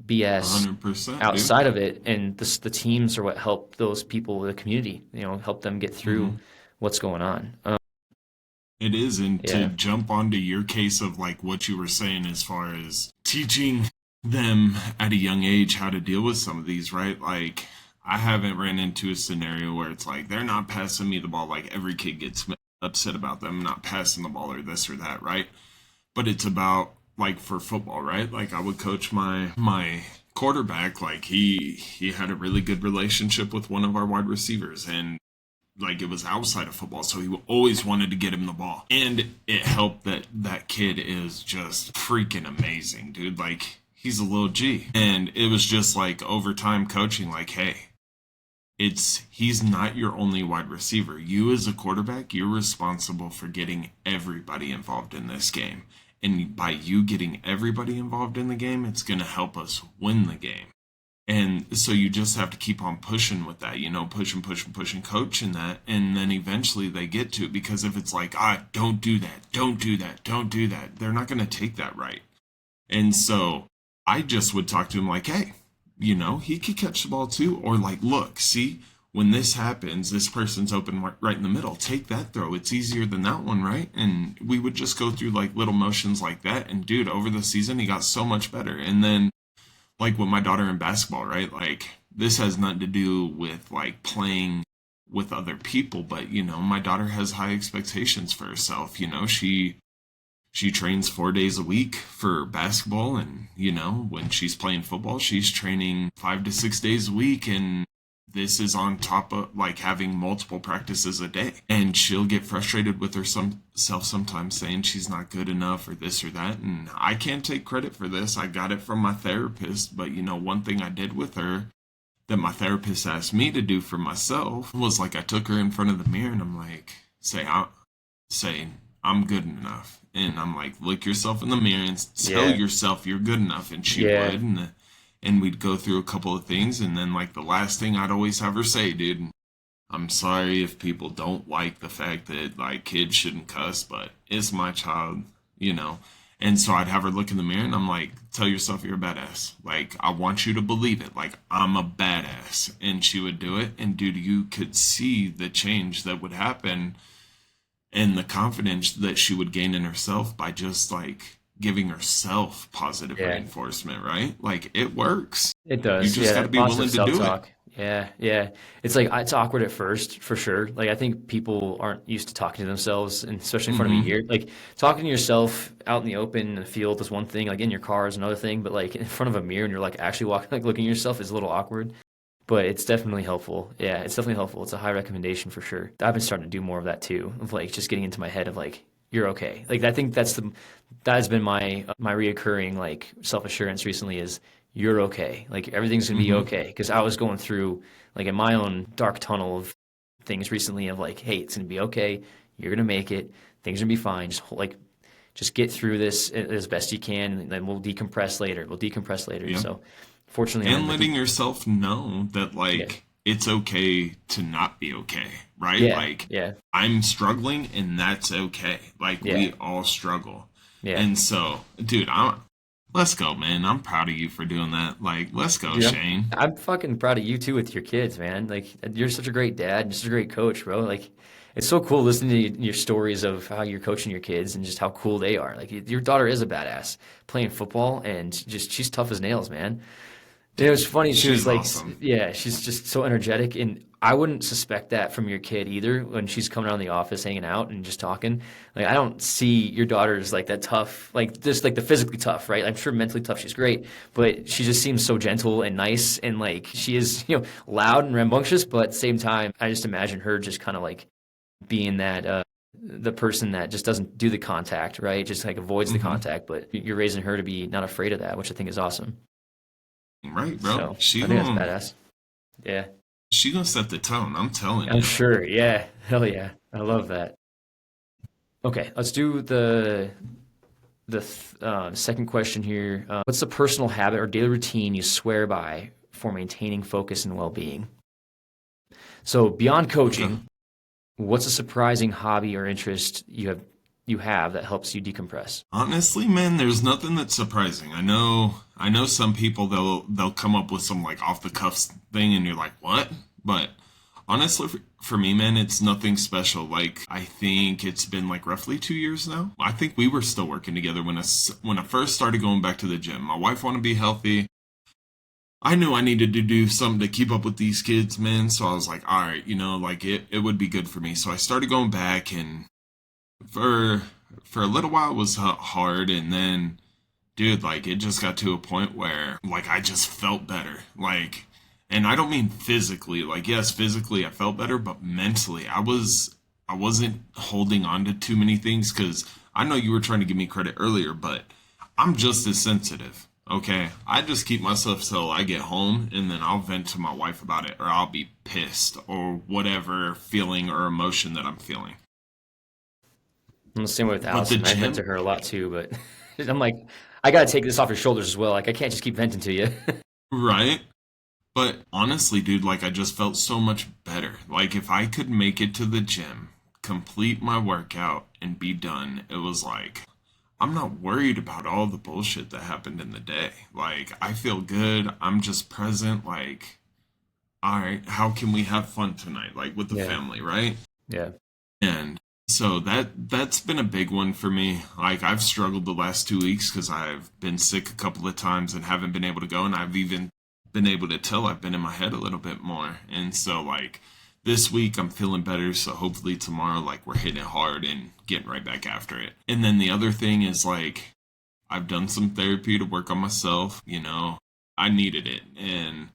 BS 100%, dude. outside of it, and the teams are what help those people, the community, help them get through Hmm. what's going on. It is, and to Yeah, jump onto your case of like what you were saying as far as teaching them at a young age how to deal with some of these, right? Like, I haven't ran into a scenario where it's like they're not passing me the ball. Like, every kid gets upset about them not passing the ball or this or that, right? But it's about like for football, right? Like, I would coach my quarterback. Like, he had a really good relationship with one of our wide receivers, and like it was outside of football, so he always wanted to get him the ball, and it helped that that kid is just freaking amazing, dude. Like, he's a little G, and it was just like over time coaching, like, hey, he's not your only wide receiver. You as a quarterback, you're responsible for getting everybody involved in this game, and by you getting everybody involved in the game, it's going to help us win the game. And so you just have to keep on pushing with that, pushing, pushing, pushing, coaching that. And then eventually they get to it, because if it's like, don't do that, don't do that, don't do that, they're not going to take that right. And so I just would talk to him like, hey, he could catch the ball too. Or like, look, see, when this happens, this person's open right in the middle. Take that throw. It's easier than that one, right? And we would just go through like little motions like that. And dude, over the season, he got so much better. And then like with my daughter in basketball, right? Like, this has nothing to do with like playing with other people, but my daughter has high expectations for herself. She trains 4 days a week for basketball, and when she's playing football, she's training 5 to 6 days a week, and this is on top of like having multiple practices a day. And she'll get frustrated with herself sometimes, saying she's not good enough or this or that. And I can't take credit for this. I got it from my therapist. But one thing I did with her that my therapist asked me to do for myself was like I took her in front of the mirror and I'm like, say I'm good enough. And I'm like, look yourself in the mirror and tell yourself you're good enough. And she would. And we'd go through a couple of things, and then like the last thing I'd always have her say, dude, I'm sorry if people don't like the fact that like kids shouldn't cuss, but it's my child. And so I'd have her look in the mirror and I'm like, tell yourself you're a badass. Like, I want you to believe it. Like, I'm a badass. And she would do it. And dude, you could see the change that would happen and the confidence that she would gain in herself by just like giving herself positive reinforcement, right? Like, it works. It does. You just got to be willing to do it. Yeah. It's like, it's awkward at first, for sure. Like, I think people aren't used to talking to themselves, and especially in front of me here. Like, talking to yourself out in the open in the field is one thing, like in your car is another thing, but like in front of a mirror and you're like actually walking, like looking at yourself is a little awkward. But it's definitely helpful. Yeah, it's definitely helpful. It's a high recommendation for sure. I've been starting to do more of that too, of like just getting into my head of like, you're okay. Like, I think that has been my reoccurring like self-assurance recently is you're okay. Like, everything's gonna be okay. Because I was going through like in my own dark tunnel of things recently of like, hey, it's gonna be okay. You're gonna make it. Things are gonna be fine. Just get through this as best you can, and then we'll decompress later. Yeah. So fortunately, and letting yourself know that like it's okay to not be okay, right? I'm struggling, and that's okay. Like, we all struggle. And so, dude, let's go, man. I'm proud of you for doing that. Like, let's go, Shane. I'm fucking proud of you too with your kids, man. Like, you're such a great dad and such a great coach, bro. Like, it's so cool listening to your stories of how you're coaching your kids and just how cool they are. Like, your daughter is a badass playing football, and she's tough as nails, man. It was funny. She was like, awesome. She's just so energetic. And I wouldn't suspect that from your kid either when she's coming around the office, hanging out and just talking. Like, I don't see your daughter as like that tough, like just like the physically tough, right? I'm sure mentally tough, she's great, but she just seems so gentle and nice. And like, she is, loud and rambunctious, but at the same time, I just imagine her just kind of like being that, the person that just doesn't do the contact, right? Just like avoids the contact, but you're raising her to be not afraid of that, which I think is awesome. Right, bro. So, I think that's badass. Yeah. She gonna set the tone, I'm telling you. I'm sure. Yeah. Hell yeah. I love that. Okay, let's do the second question here. What's the personal habit or daily routine you swear by for maintaining focus and well-being? So beyond coaching, what's a surprising hobby or interest you have that helps you decompress? Honestly, man, there's nothing that's surprising. I know some people they'll come up with some like off the cuff thing and you're like, what? But honestly, for me, man, it's nothing special. Like, I think it's been like roughly 2 years now. I think we were still working together when I first started going back to the gym. My wife wanted to be healthy. I knew I needed to do something to keep up with these kids, man. So I was like, all right, like it would be good for me. So I started going back, and for a little while it was hard, and then dude, like, it just got to a point where like I just felt better, like, and I don't mean physically, like, yes, physically I felt better, but mentally I wasn't holding on to too many things, because I know you were trying to give me credit earlier, but I'm just as sensitive. Okay, I just keep myself till I get home, and then I'll vent to my wife about it, or I'll be pissed, or whatever feeling or emotion that I'm feeling. I'm the same way with Allison. I vent to her a lot too, but I'm like, I got to take this off your shoulders as well. Like, I can't just keep venting to you. Right? But honestly, dude, like, I just felt so much better. Like, if I could make it to the gym, complete my workout, and be done, it was like, I'm not worried about all the bullshit that happened in the day. Like, I feel good. I'm just present. Like, all right, how can we have fun tonight? Like, with the family, right? Yeah. And so that's been a big one for me. Like, I've struggled the last 2 weeks because I've been sick a couple of times and haven't been able to go. And I've even been able to tell I've been in my head a little bit more. And so, like, this week I'm feeling better, so hopefully tomorrow, like, we're hitting it hard and getting right back after it. And then the other thing is, like, I've done some therapy to work on myself. I needed it, and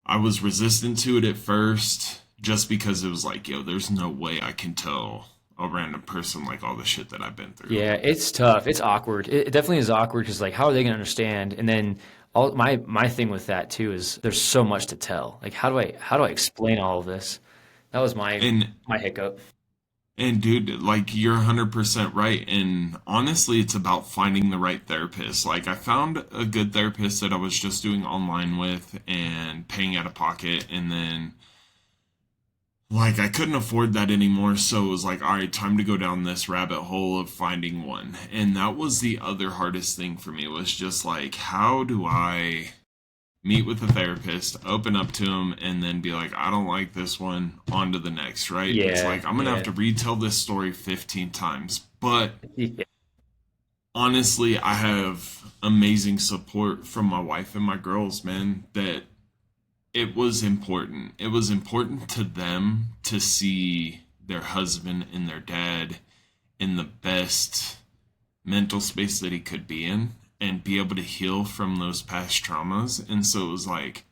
I was resistant to it at first just because it was like, yo, there's no way I can tell a random person like all the shit that I've been through. Yeah, it's tough. It's awkward. It definitely is awkward because like, how are they going to understand? And then all my thing with that too is there's so much to tell. Like, how do I explain all of this? That was And my hiccup. and dude, like, you're 100% right. And honestly, it's about finding the right therapist. Like, I found a good therapist that I was just doing online with and paying out of pocket, and then like I couldn't afford that anymore, so it was like, all right, time to go down this rabbit hole of finding one. And that was the other hardest thing for me, was just like, how do I meet with a therapist, open up to him, and then be like, I don't like this one, on to the next, right? It's Yeah, like I'm gonna have yeah, to retell this story 15 times. But yeah, honestly, I have amazing support from my wife and my girls, man, that it was important. It was important to them to see their husband and their dad in the best mental space that he could be in and be able to heal from those past traumas. And so it was like,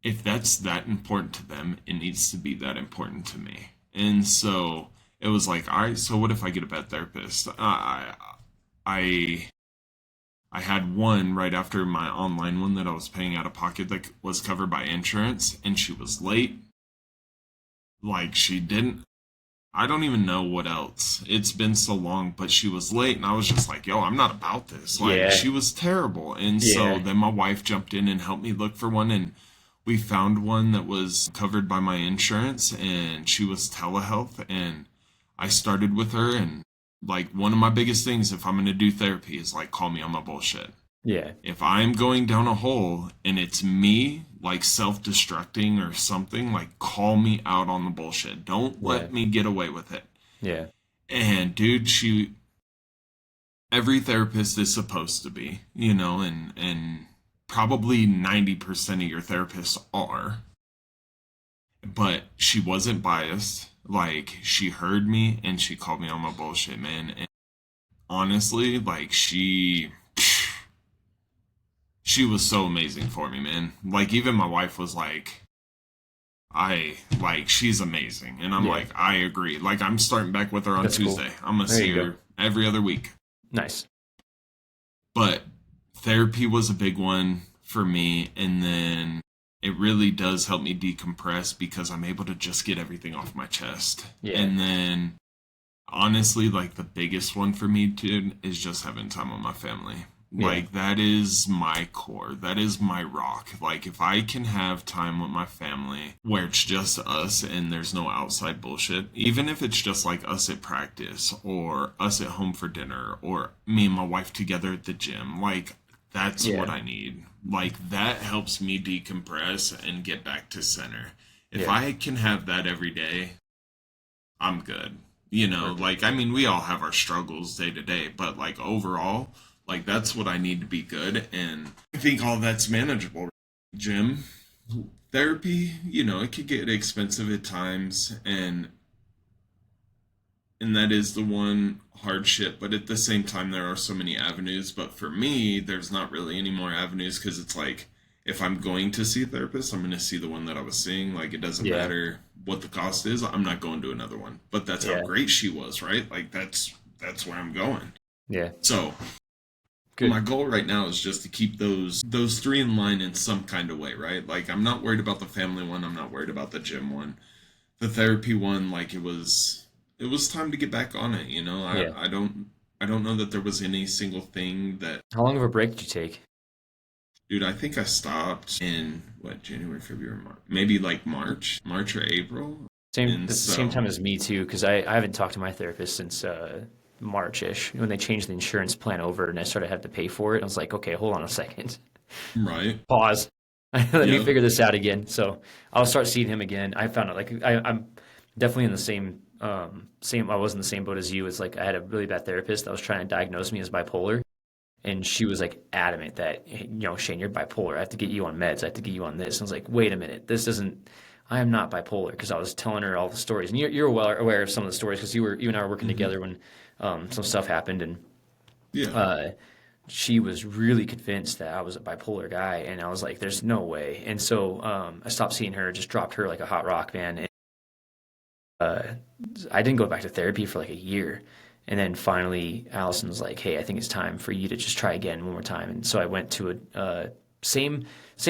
if that's that important to them, it needs to be that important to me. And so it was like, all right, so what if I get a bad therapist? I I had one right after my online one that I was paying out of pocket that was covered by insurance, and she was late. Like, she didn't. I don't even know what else. It's been so long, but she was late, and I was just like, yo, I'm not about this. Like, yeah, she was terrible. And so yeah, then my wife jumped in and helped me look for one, and we found one that was covered by my insurance, and she was telehealth, and I started with her. And like, one of my biggest things, if I'm going to do therapy, is like, call me on my bullshit. yeah, If I'm going down a hole and it's me like self-destructing or something, like, call me out on the bullshit. Don't yeah, let me get away with it. yeah, And dude, she every therapist is supposed to be, and probably 90% of your therapists are, but she wasn't biased. Like, she heard me and she called me on my bullshit, man. And honestly, like, she was so amazing for me, man. Like, even my wife was like, she's amazing. And I'm yeah. like, I agree. Like, I'm starting back with her on That's cool. Tuesday. I'm gonna There see you go. her every other week. Nice. But therapy was a big one for me. And then it really does help me decompress because I'm able to just get everything off my chest. Yeah, And then, honestly, like, the biggest one for me, dude, is just having time with my family. yeah, Like, that is my core. That is my rock. Like, if I can have time with my family where it's just us and there's no outside bullshit, even if it's just like us at practice or us at home for dinner or me and my wife together at the gym, like, that's what yeah, I need. Like, that helps me decompress and get back to center. If yeah. I can have that every day, I'm good. Perfect. Like, I mean, we all have our struggles day to day, but like, overall, like, that's what I need to be good. And I think all that's manageable. Gym, therapy, it could get expensive at times, and that is the one hardship. But at the same time, there are so many avenues. But for me, there's not really any more avenues because it's like, if I'm going to see a therapist, I'm going to see the one that I was seeing. Like, it doesn't Yeah, matter what the cost is. I'm not going to another one. But that's how yeah, great she was, right? Like, that's where I'm going. yeah. So my Good. goal right now is just to keep those three in line in some kind of way, right? Like, I'm not worried about the family one. I'm not worried about the gym one. The therapy one, like, it was time to get back on it. Yeah. I don't know that there was any single thing that, How long of a break did you take? dude, I think I stopped in what, January, February, March, maybe like March or April. Same, And that's the same so, time as me too, because I haven't talked to my therapist since March-ish when they changed the insurance plan over and I started having to pay for it. I was like, okay, hold on a second. right. Pause. Let me Yep. figure this out again. So I'll start seeing him again. I found out like I'm definitely in the same. I was in the same boat as you. It's like I had a really bad therapist that was trying to diagnose me as bipolar, and she was like adamant that, hey, Shane, you're bipolar. I have to get you on meds. I have to get you on this. And I was like, wait a minute, this doesn't. I am not bipolar, because I was telling her all the stories. And you're well aware of some of the stories because you and I were working together when some stuff happened. And Yeah. she was really convinced that I was a bipolar guy. And I was like, there's no way. And so I stopped seeing her, just dropped her like a hot rock, man. And I didn't go back to therapy for like a year. And then finally, Allison was like, "Hey, I think it's time for you to just try again one more time." And so I went to a same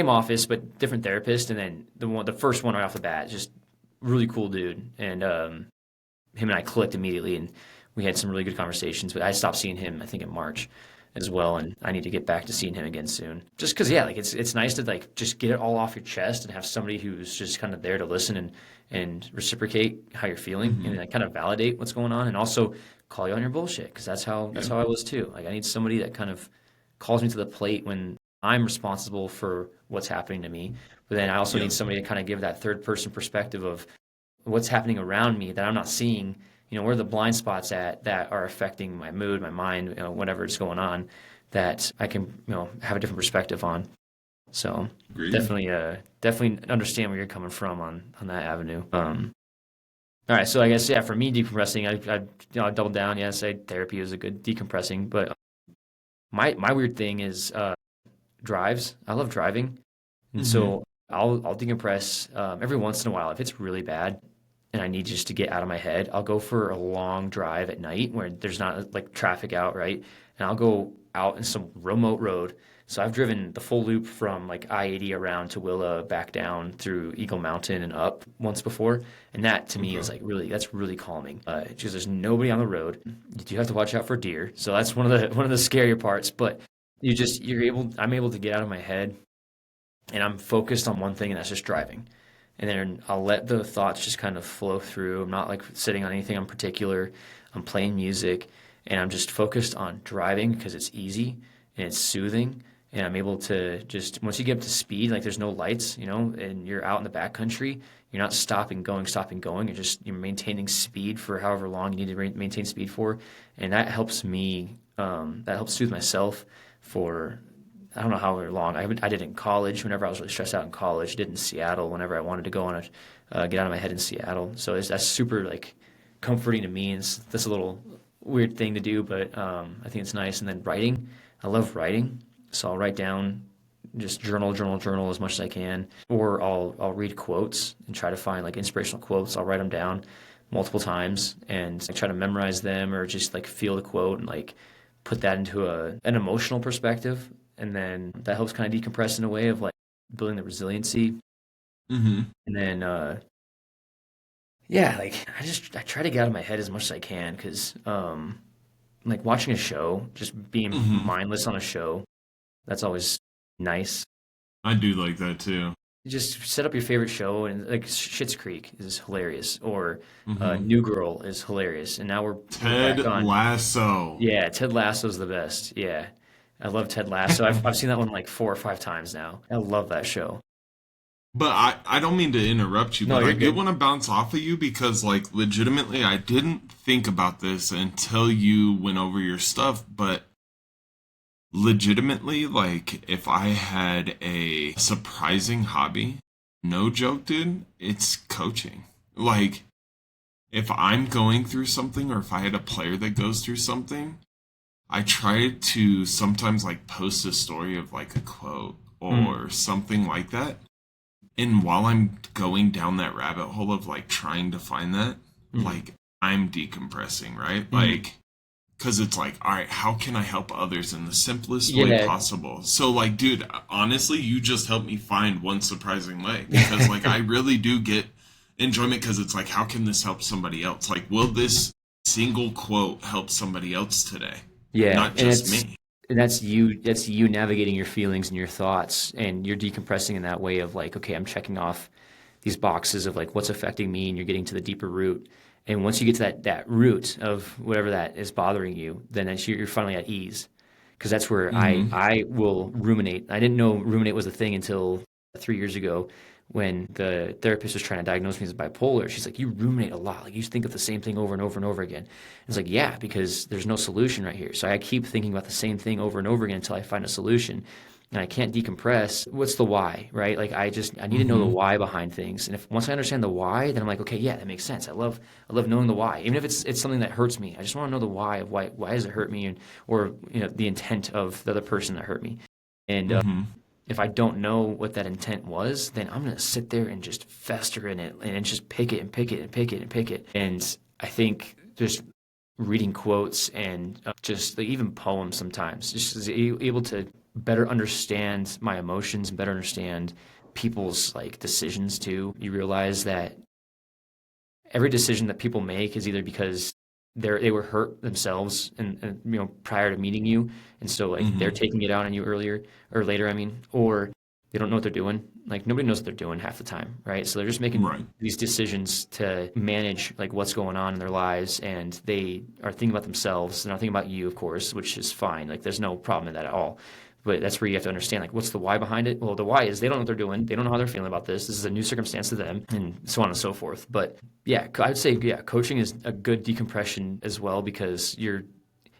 office but different therapist. And then the first one right off the bat, just really cool dude. And him and I clicked immediately, and we had some really good conversations. But I stopped seeing him, I think, in March as well, and I need to get back to seeing him again soon. Just because, yeah, like it's nice to like just get it all off your chest and have somebody who's just kind of there to listen and reciprocate how you're feeling and like kind of validate what's going on, and also call you on your bullshit, because that's how I was too. Like I need somebody that kind of calls me to the plate when I'm responsible for what's happening to me. But then I also Yeah. need somebody to kind of give that third person perspective of what's happening around me that I'm not seeing. Where are the blind spots at that are affecting my mood, my mind, whatever's going on, that I can, have a different perspective on. So Agreed. definitely understand where you're coming from on that avenue. All right, so I guess, yeah, for me, decompressing, I doubled down. Yeah, say therapy is a good decompressing, but my weird thing is drives. I love driving, and so I'll decompress every once in a while if it's really bad and I need just to get out of my head. I'll go for a long drive at night where there's not like traffic out, right? And I'll go out in some remote road. So I've driven the full loop from like I-80 around to Willa, back down through Eagle Mountain and up once before. And that to me is like that's really calming. Because there's nobody on the road. You do have to watch out for deer. So that's one of the scarier parts. But I'm able to get out of my head, and I'm focused on one thing, and that's just driving. And then I'll let the thoughts just kind of flow through. I'm not like sitting on anything in particular. I'm playing music, and I'm just focused on driving because it's easy and it's soothing. And I'm able to just, once you get up to speed, like there's no lights, and you're out in the backcountry, you're not stopping, going. You're maintaining speed for however long you need to maintain speed for. And that helps me, that helps soothe myself for, I don't know how long. I did it in college whenever I was really stressed out in college. I did it in Seattle whenever I wanted to go on get out of my head in Seattle. So that's super like comforting to me. And that's a little weird thing to do, but I think it's nice. And then writing, I love writing. So I'll write down, just journal as much as I can, or I'll read quotes and try to find like inspirational quotes. I'll write them down multiple times and try to memorize them, or just like feel the quote and like put that into an emotional perspective. And then that helps kind of decompress in a way of like building the resiliency. And then, yeah, like I try to get out of my head as much as I can, because like watching a show, just being mindless on a show, that's always nice. I do like that too. Just set up your favorite show, and like Schitt's Creek is hilarious, or New Girl is hilarious, and now we're Ted back on Lasso. Yeah, Ted Lasso's the best. Yeah, I love Ted Lasso. I've seen that one like 4 or 5 times now. I love that show. But I don't mean to interrupt you, No, but you're I did good. want to bounce off of you because, like, legitimately, I didn't think about this until you went over your stuff. But legitimately, like, if I had a surprising hobby, no joke, dude, it's coaching. Like, if I'm going through something, or if I had a player that goes through something, I try to sometimes, like, post a story of, like, a quote or something like that. And while I'm going down that rabbit hole of like trying to find that, like I'm decompressing, right? Like, cause it's like, all right, how can I help others in the simplest way Yeah. possible? So like, dude, honestly, you just helped me find one surprising way, because like I really do get enjoyment, because it's like, how can this help somebody else? Like, will this single quote help somebody else today? Yeah, Not and just me. that's you navigating your feelings and your thoughts, and you're decompressing in that way of like, okay, I'm checking off these boxes of like what's affecting me, and you're getting to the deeper root. And once you get to that root of whatever that is bothering you, then you're finally at ease, because that's where I will ruminate. I didn't know ruminate was a thing until 3 years ago, when the therapist was trying to diagnose me as bipolar. She's like, "You ruminate a lot. Like you think of the same thing over and over and over again." It's like, yeah, because there's no solution right here. So I keep thinking about the same thing over and over again until I find a solution. and I can't decompress, what's the why, right? Like I need to know the Mm-hmm. why behind things. And if once I understand the why, then I'm like, okay, yeah, that makes sense. I love knowing the why. Even if it's something that hurts me. I just want to know the why of why does it hurt me, and or the intent of the other person that hurt me. And Mm-hmm. if I don't know what that intent was, then I'm gonna sit there and just fester in it and just pick it and pick it and pick it and pick it. And I think just reading quotes and just like, even poems sometimes, just is able to better understand my emotions and better understand people's like decisions too. You realize that every decision that people make is either because they were hurt themselves and prior to meeting you, and so like they're Mm-hmm. taking it out on you earlier or later, I mean, or they don't know what they're doing. Like nobody knows what they're doing half the time, right? So they're just making Right. these decisions to manage like what's going on in their lives, and they are thinking about themselves. They're not thinking about you, of course, which is fine. Like there's no problem in that at all. But that's where you have to understand, like, what's the why behind it? Well, the why is they don't know what they're doing. They don't know how they're feeling about this. This is a new circumstance to them, and so on and so forth. But yeah, I'd say, yeah, coaching is a good decompression as well, because you're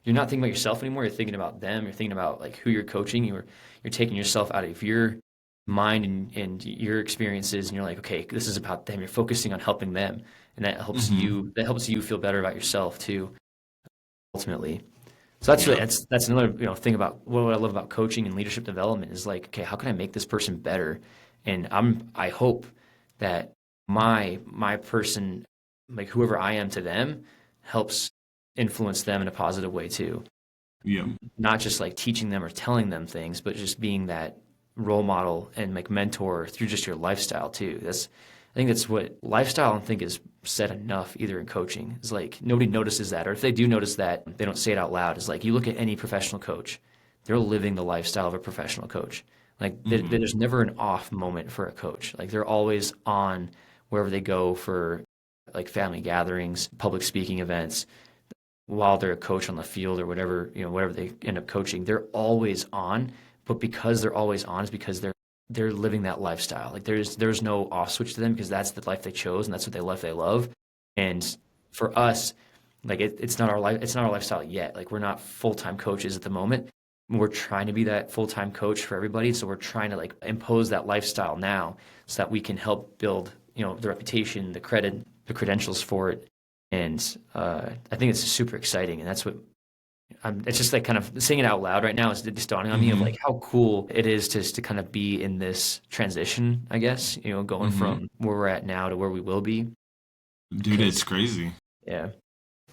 not thinking about yourself anymore. You're thinking about them. You're thinking about like who you're coaching. You're taking yourself out of your mind and your experiences, and you're like, okay, this is about them. You're focusing on helping them, and Mm-hmm. that helps you feel better about yourself too, ultimately. So that's really Yeah. that's another thing about what I love about coaching and leadership development is like, okay, how can I make this person better? And I hope that my person, like whoever I am to them, helps influence them in a positive way too. Yeah. Not just like teaching them or telling them things, but just being that role model and like mentor through just your lifestyle too. I think that's what lifestyle, I don't think, is said enough either in coaching. It's like nobody notices that, or if they do notice that, they don't say it out loud. It's like you look at any professional coach, they're living the lifestyle of a professional coach. Like Mm-hmm. there's never an off moment for a coach. Like they're always on wherever they go for like family gatherings, public speaking events, while they're a coach on the field or whatever, whatever they end up coaching, they're always on. But because they're always on is because they're living that lifestyle. Like there's no off switch to them, because that's the life they chose and that's what they love. And for us, like it's not our life, it's not our lifestyle yet. Like we're not full-time coaches at the moment. We're trying to be that full-time coach for everybody. So we're trying to like impose that lifestyle now so that we can help build, the reputation, the credit, the credentials for it. And I think it's super exciting, and that's what it's just like kind of saying it out loud right now is just dawning on me of Mm-hmm. like how cool it is to kind of be in this transition, I guess, going Mm-hmm. from where we're at now to where we will be. Dude, Because it's crazy. yeah,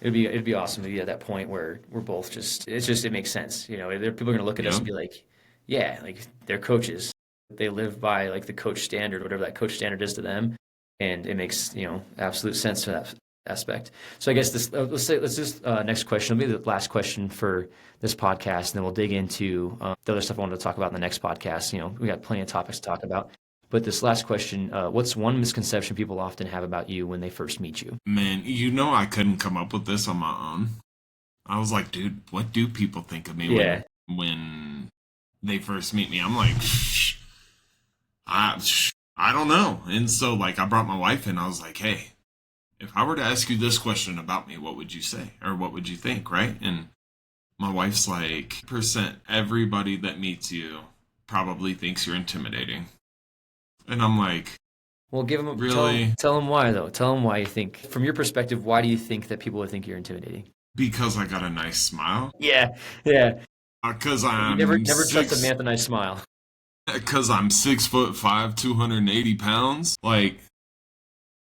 it'd be awesome to be at that point where we're both it makes sense. People are gonna look at us Yeah. and be like, yeah, like they're coaches. They live by like the coach standard, whatever that coach standard is to them, and it makes absolute sense to that aspect. So I guess let's just next question will be the last question for this podcast, and then we'll dig into the other stuff I wanted to talk about in the next podcast. We got plenty of topics to talk about. But this last question, what's one misconception people often have about you when they first meet you? Man, I couldn't come up with this on my own. I was like, dude, what do people think of me Yeah. when they first meet me? I'm like, I don't know. And so like I brought my wife in. I was like, hey, if I were to ask you this question about me, what would you say? Or what would you think, right? And my wife's like, percent everybody that meets you probably thinks you're intimidating. And I'm like, Well, really? tell them why though. Tell them why you think, from your perspective, why do you think that people would think you're intimidating? Because I got a nice smile? Yeah, yeah. Because You never trust a man with a nice smile. I'm 6'5", 280 pounds. Like,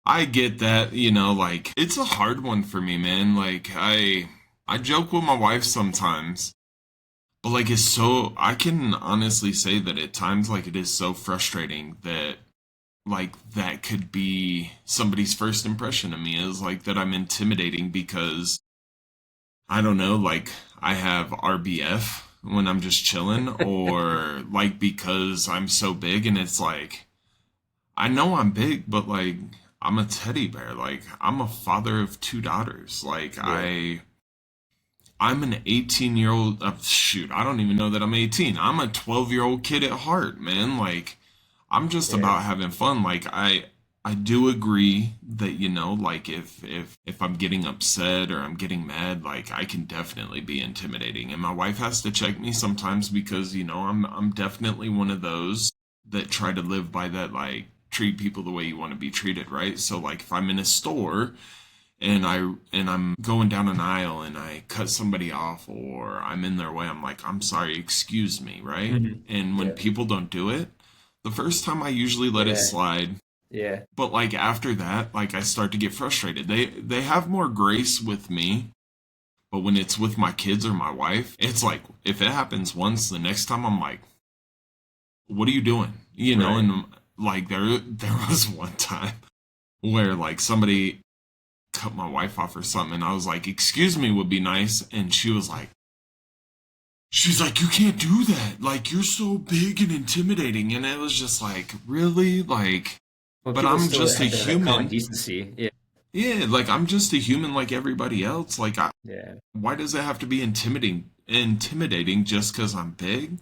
I get that, like it's a hard one for me, man. Like I joke with my wife sometimes, but like it's so I can honestly say that at times like it is so frustrating that like that could be somebody's first impression of me is like that I'm intimidating because I don't know, like I have RBF when I'm just chilling or like because I'm so big and it's like I know I'm big, but like I'm a teddy bear. Like I'm a father of two daughters. Like Yeah, I'm an 18-year-old. Shoot, I don't even know that I'm 18. I'm a 12-year-old kid at heart, man. Like I'm just yeah, about having fun. Like I do agree that, like if I'm getting upset or I'm getting mad, like I can definitely be intimidating. And my wife has to check me sometimes because, I'm definitely one of those that try to live by that, like treat people the way you want to be treated, right? So like if I'm in a store and I'm going down an aisle and I cut somebody off or I'm in their way, I'm like, I'm sorry, excuse me, right? Hmm. And when Yeah. people don't do it, the first time I usually let it Yeah. slide, Yeah. but like after that, like I start to get frustrated. They have more grace with me, but when it's with my kids or my wife, it's like if it happens once, the next time I'm like, what are you doing? Right. And like there was one time where like somebody cut my wife off or something and I was like, excuse me would be nice, and she's like, you can't do that. Like you're so big and intimidating, and it was just like, really? Like, Well, but people I'm still just a have to have that common human. decency. Yeah. Yeah, like I'm just a human like everybody else. Like Yeah. why does it have to be intimidating just because I'm big?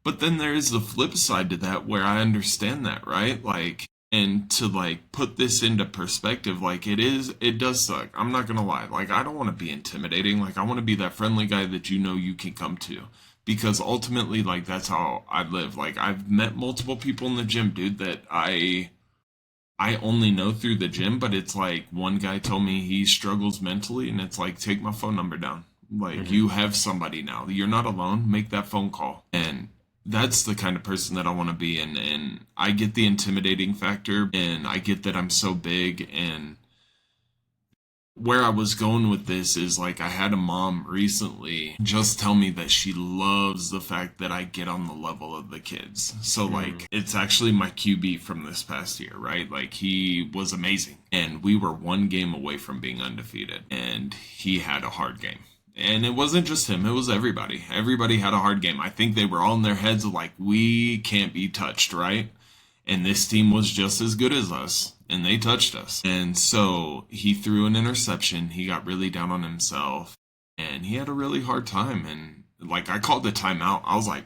But then there is the flip side to that where I understand that, right? Like, and to like put this into perspective, like it does suck. I'm not gonna lie. Like I don't want to be intimidating. Like I want to be that friendly guy that you can come to. Because ultimately, like that's how I live. Like I've met multiple people in the gym, dude, that I only know through the gym, but it's like one guy told me he struggles mentally, and it's like, take my phone number down. Like, Hmm. you have somebody now. You're not alone. Make that phone call. And that's the kind of person that I want to be. And I get the intimidating factor, and I get that I'm so big, and where I was going with this is like I had a mom recently just tell me that she loves the fact that I get on the level of the kids. So Hmm. like it's actually my QB from this past year, right? Like he was amazing and we were one game away from being undefeated and he had a hard game. And it wasn't just him, it was everybody. Everybody had a hard game. I think they were all in their heads of like we can't be touched, right? And this team was just as good as us and they touched us. And so he threw an interception. He got really down on himself and he had a really hard time. And like I called the timeout. I was like,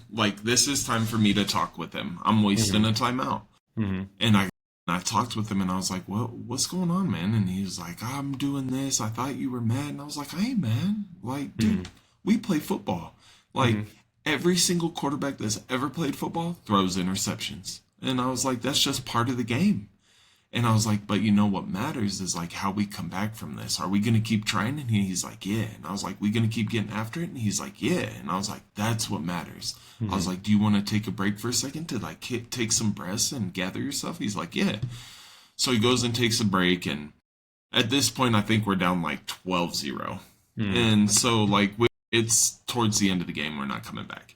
like this is time for me to talk with him. I'm wasting Hmm. a timeout. Hmm. And I talked with him and I was like, what's going on, man? And he was like, I'm doing this. I thought you were mad. And I was like, I ain't mad. Like, dude, Hmm. we play football. Like, Hmm. every single quarterback that's ever played football throws interceptions. And I was like, that's just part of the game. And I was like, but you know what matters is like how we come back from this. Are we going to keep trying? And he's like, yeah. And I was like, we going to keep getting after it? And he's like, yeah. And I was like, that's what matters. I was Hmm. like, do you want to take a break for a second to like take some breaths and gather yourself? He's like, yeah. So he goes and takes a break. And at this point, I think we're down like 12-0. Hmm. And so like it's towards the end of the game. We're not coming back.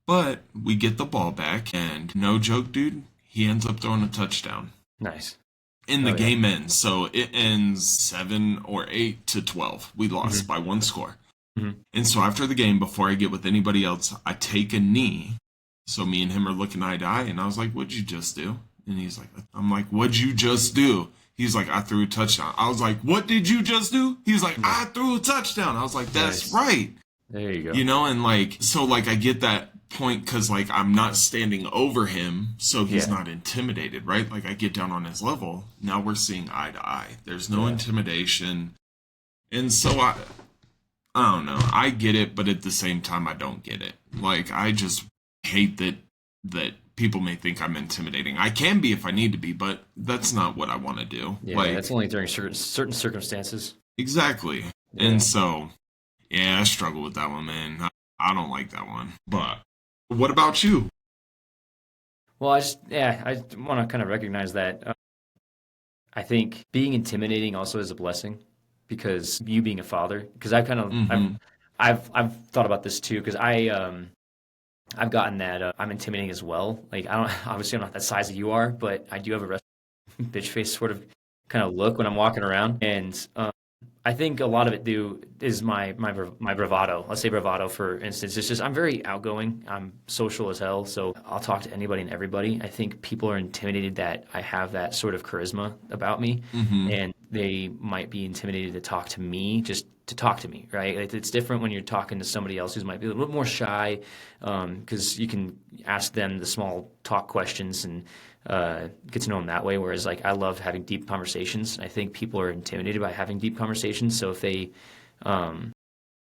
But we get the ball back. And no joke, dude, he ends up throwing a touchdown Nice. and the Oh yeah. game ends. So it ends 7 or 8 to 12. We lost Hmm. by one score. Hmm. And so after the game, before I get with anybody else, I take a knee. So me and him are looking eye to eye, and I was like, "What'd you just do?" And he's like, "I'm like, what'd you just do?" He's like, "I threw a touchdown." I was like, "What did you just do?" He's like, Yeah. "I threw a touchdown." I was like, "That's Nice. right." There you go. And like so like I get that point because like I'm not standing over him so he's Yeah. not intimidated, right? Like I get down on his level, now we're seeing eye to eye, there's no Yeah. intimidation. And so I don't know, I get it, but at the same time I don't get it. Like I just hate that people may think I'm intimidating. I can be if I need to be, but that's not what I want to do. Yeah. That's Like only during certain circumstances. exactly. And Yeah. so yeah, I struggle with that one, man. I don't like that one. But what about you? Well, I want to kind of recognize that. I think being intimidating also is a blessing because you being a father, because Mm-hmm. I've thought about this too, because I've gotten that I'm intimidating as well. Like I don't obviously I'm not that size that you are, but I do have a bitch face sort of kind of look when I'm walking around, and I think a lot of it do is my bravado. Let's say bravado for instance. It's just I'm very outgoing. I'm social as hell, so I'll talk to anybody and everybody. I think people are intimidated that I have that sort of charisma about me, Mm-hmm. and they might be intimidated to talk to me just to talk to me, right? It's different when you're talking to somebody else who might be a little more shy, because you can ask them the small talk questions and get to know them that way. Whereas like I love having deep conversations. I think people are intimidated by having deep conversations. So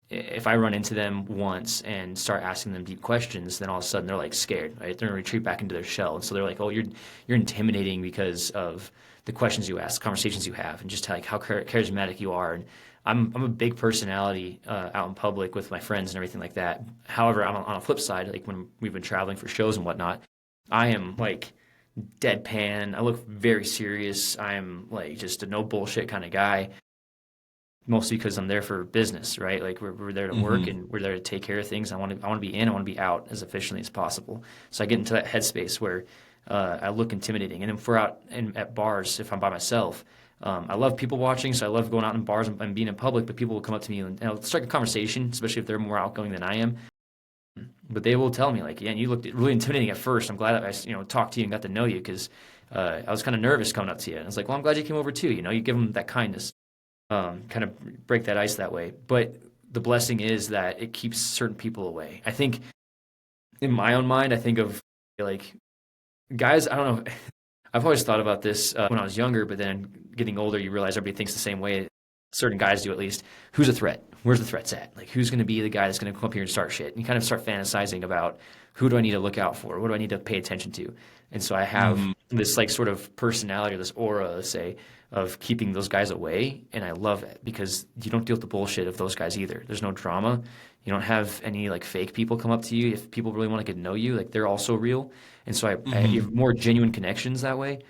if I run into them once and start asking them deep questions, then all of a sudden they're like scared, right? They're gonna retreat back into their shell. And so they're like, oh, you're intimidating because of the questions you ask, conversations you have, and just like how charismatic you are. And I'm a big personality out in public with my friends and everything like that. However, on a flip side, like when we've been traveling for shows and whatnot, I am like deadpan. I look very serious. I'm like just a no bullshit kind of guy. Mostly because I'm there for business, right? Like we're there to work and we're there to take care of things. I want to be in, I want to be out as efficiently as possible. So I get into that headspace where I look intimidating. And if we're out at bars, if I'm by myself, I love people watching, so I love going out in bars and being in public. But people will come up to me and I'll strike a conversation, especially if they're more outgoing than I am. But they will tell me like, yeah, you looked really intimidating at first. I'm glad that I talked to you and got to know you because I was kind of nervous coming up to you. And I was like, well, I'm glad you came over too. You give them that kindness. Kind of break that ice that way. But the blessing is that it keeps certain people away. I think in my own mind, I think of like guys, I don't know. I've always thought about this when I was younger, but then getting older, you realize everybody thinks the same way. Certain guys do at least. Who's a threat? Where's the threats at? Like who's going to be the guy that's going to come up here and start shit? And you kind of start fantasizing about who do I need to look out for? What do I need to pay attention to? And so I have this like sort of personality or this aura, let's say, of keeping those guys away. And I love it because you don't deal with the bullshit of those guys either. There's no drama. You don't have any like fake people come up to you. If people really want to get to know you, like they're also real. And so I have more genuine connections that way.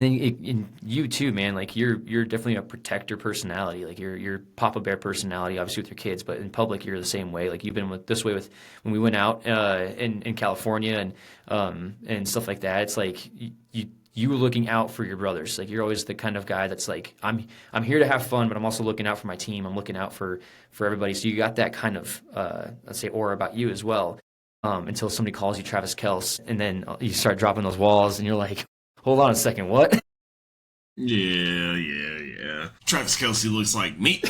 And you too, man, like you're definitely a protector personality. Like you're Papa Bear personality, obviously with your kids, but in public you're the same way. Like you've been this way with when we went out in California and stuff like that. It's like you were looking out for your brothers. Like you're always the kind of guy that's like I'm here to have fun, but I'm also looking out for my team. I'm looking out for everybody. So you got that kind of let's say aura about you as well. Until somebody calls you Travis Kelce, and then you start dropping those walls, and you're like, hold on a second, what? Yeah. Travis Kelce looks like me.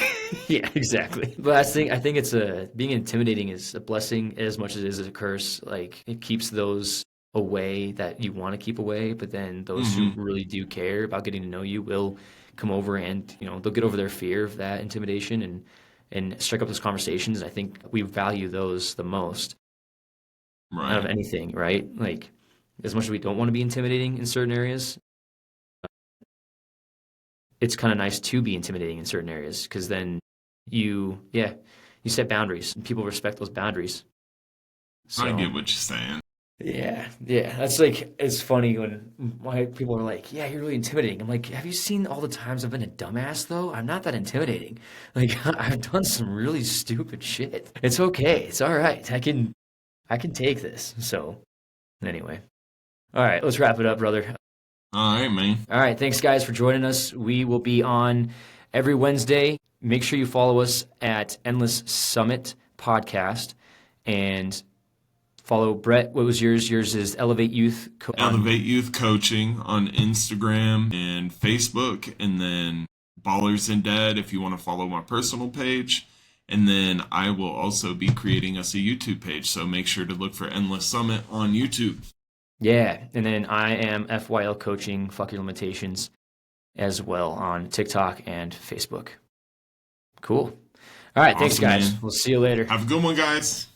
Yeah, exactly. But I think it's being intimidating is a blessing as much as it is a curse. Like it keeps those away that you want to keep away, but then those who really do care about getting to know you will come over and they'll get over their fear of that intimidation and strike up those conversations. I think we value those the most out of anything, right? Like as much as we don't want to be intimidating in certain areas, it's kind of nice to be intimidating in certain areas because then you set boundaries and people respect those boundaries. So, I get what you're saying. Yeah. That's like, it's funny when people are like, yeah, you're really intimidating. I'm like, have you seen all the times I've been a dumbass though? I'm not that intimidating. Like I've done some really stupid shit. It's okay. It's all right. I can take this. So anyway. All right, let's wrap it up, brother. All right, man. All right, thanks, guys, for joining us. We will be on every Wednesday. Make sure you follow us at Endless Summit Podcast and follow Brett. What was yours? Yours is Elevate Youth. Elevate Youth Coaching on Instagram and Facebook, and then Ballers and Dead if you want to follow my personal page. And then I will also be creating us a YouTube page, so make sure to look for Endless Summit on YouTube. Yeah, and then I am FYL Coaching, Fuck Your Limitations, as well on TikTok and Facebook. Cool. All right, awesome, thanks, guys. Man. We'll see you later. Have a good one, guys.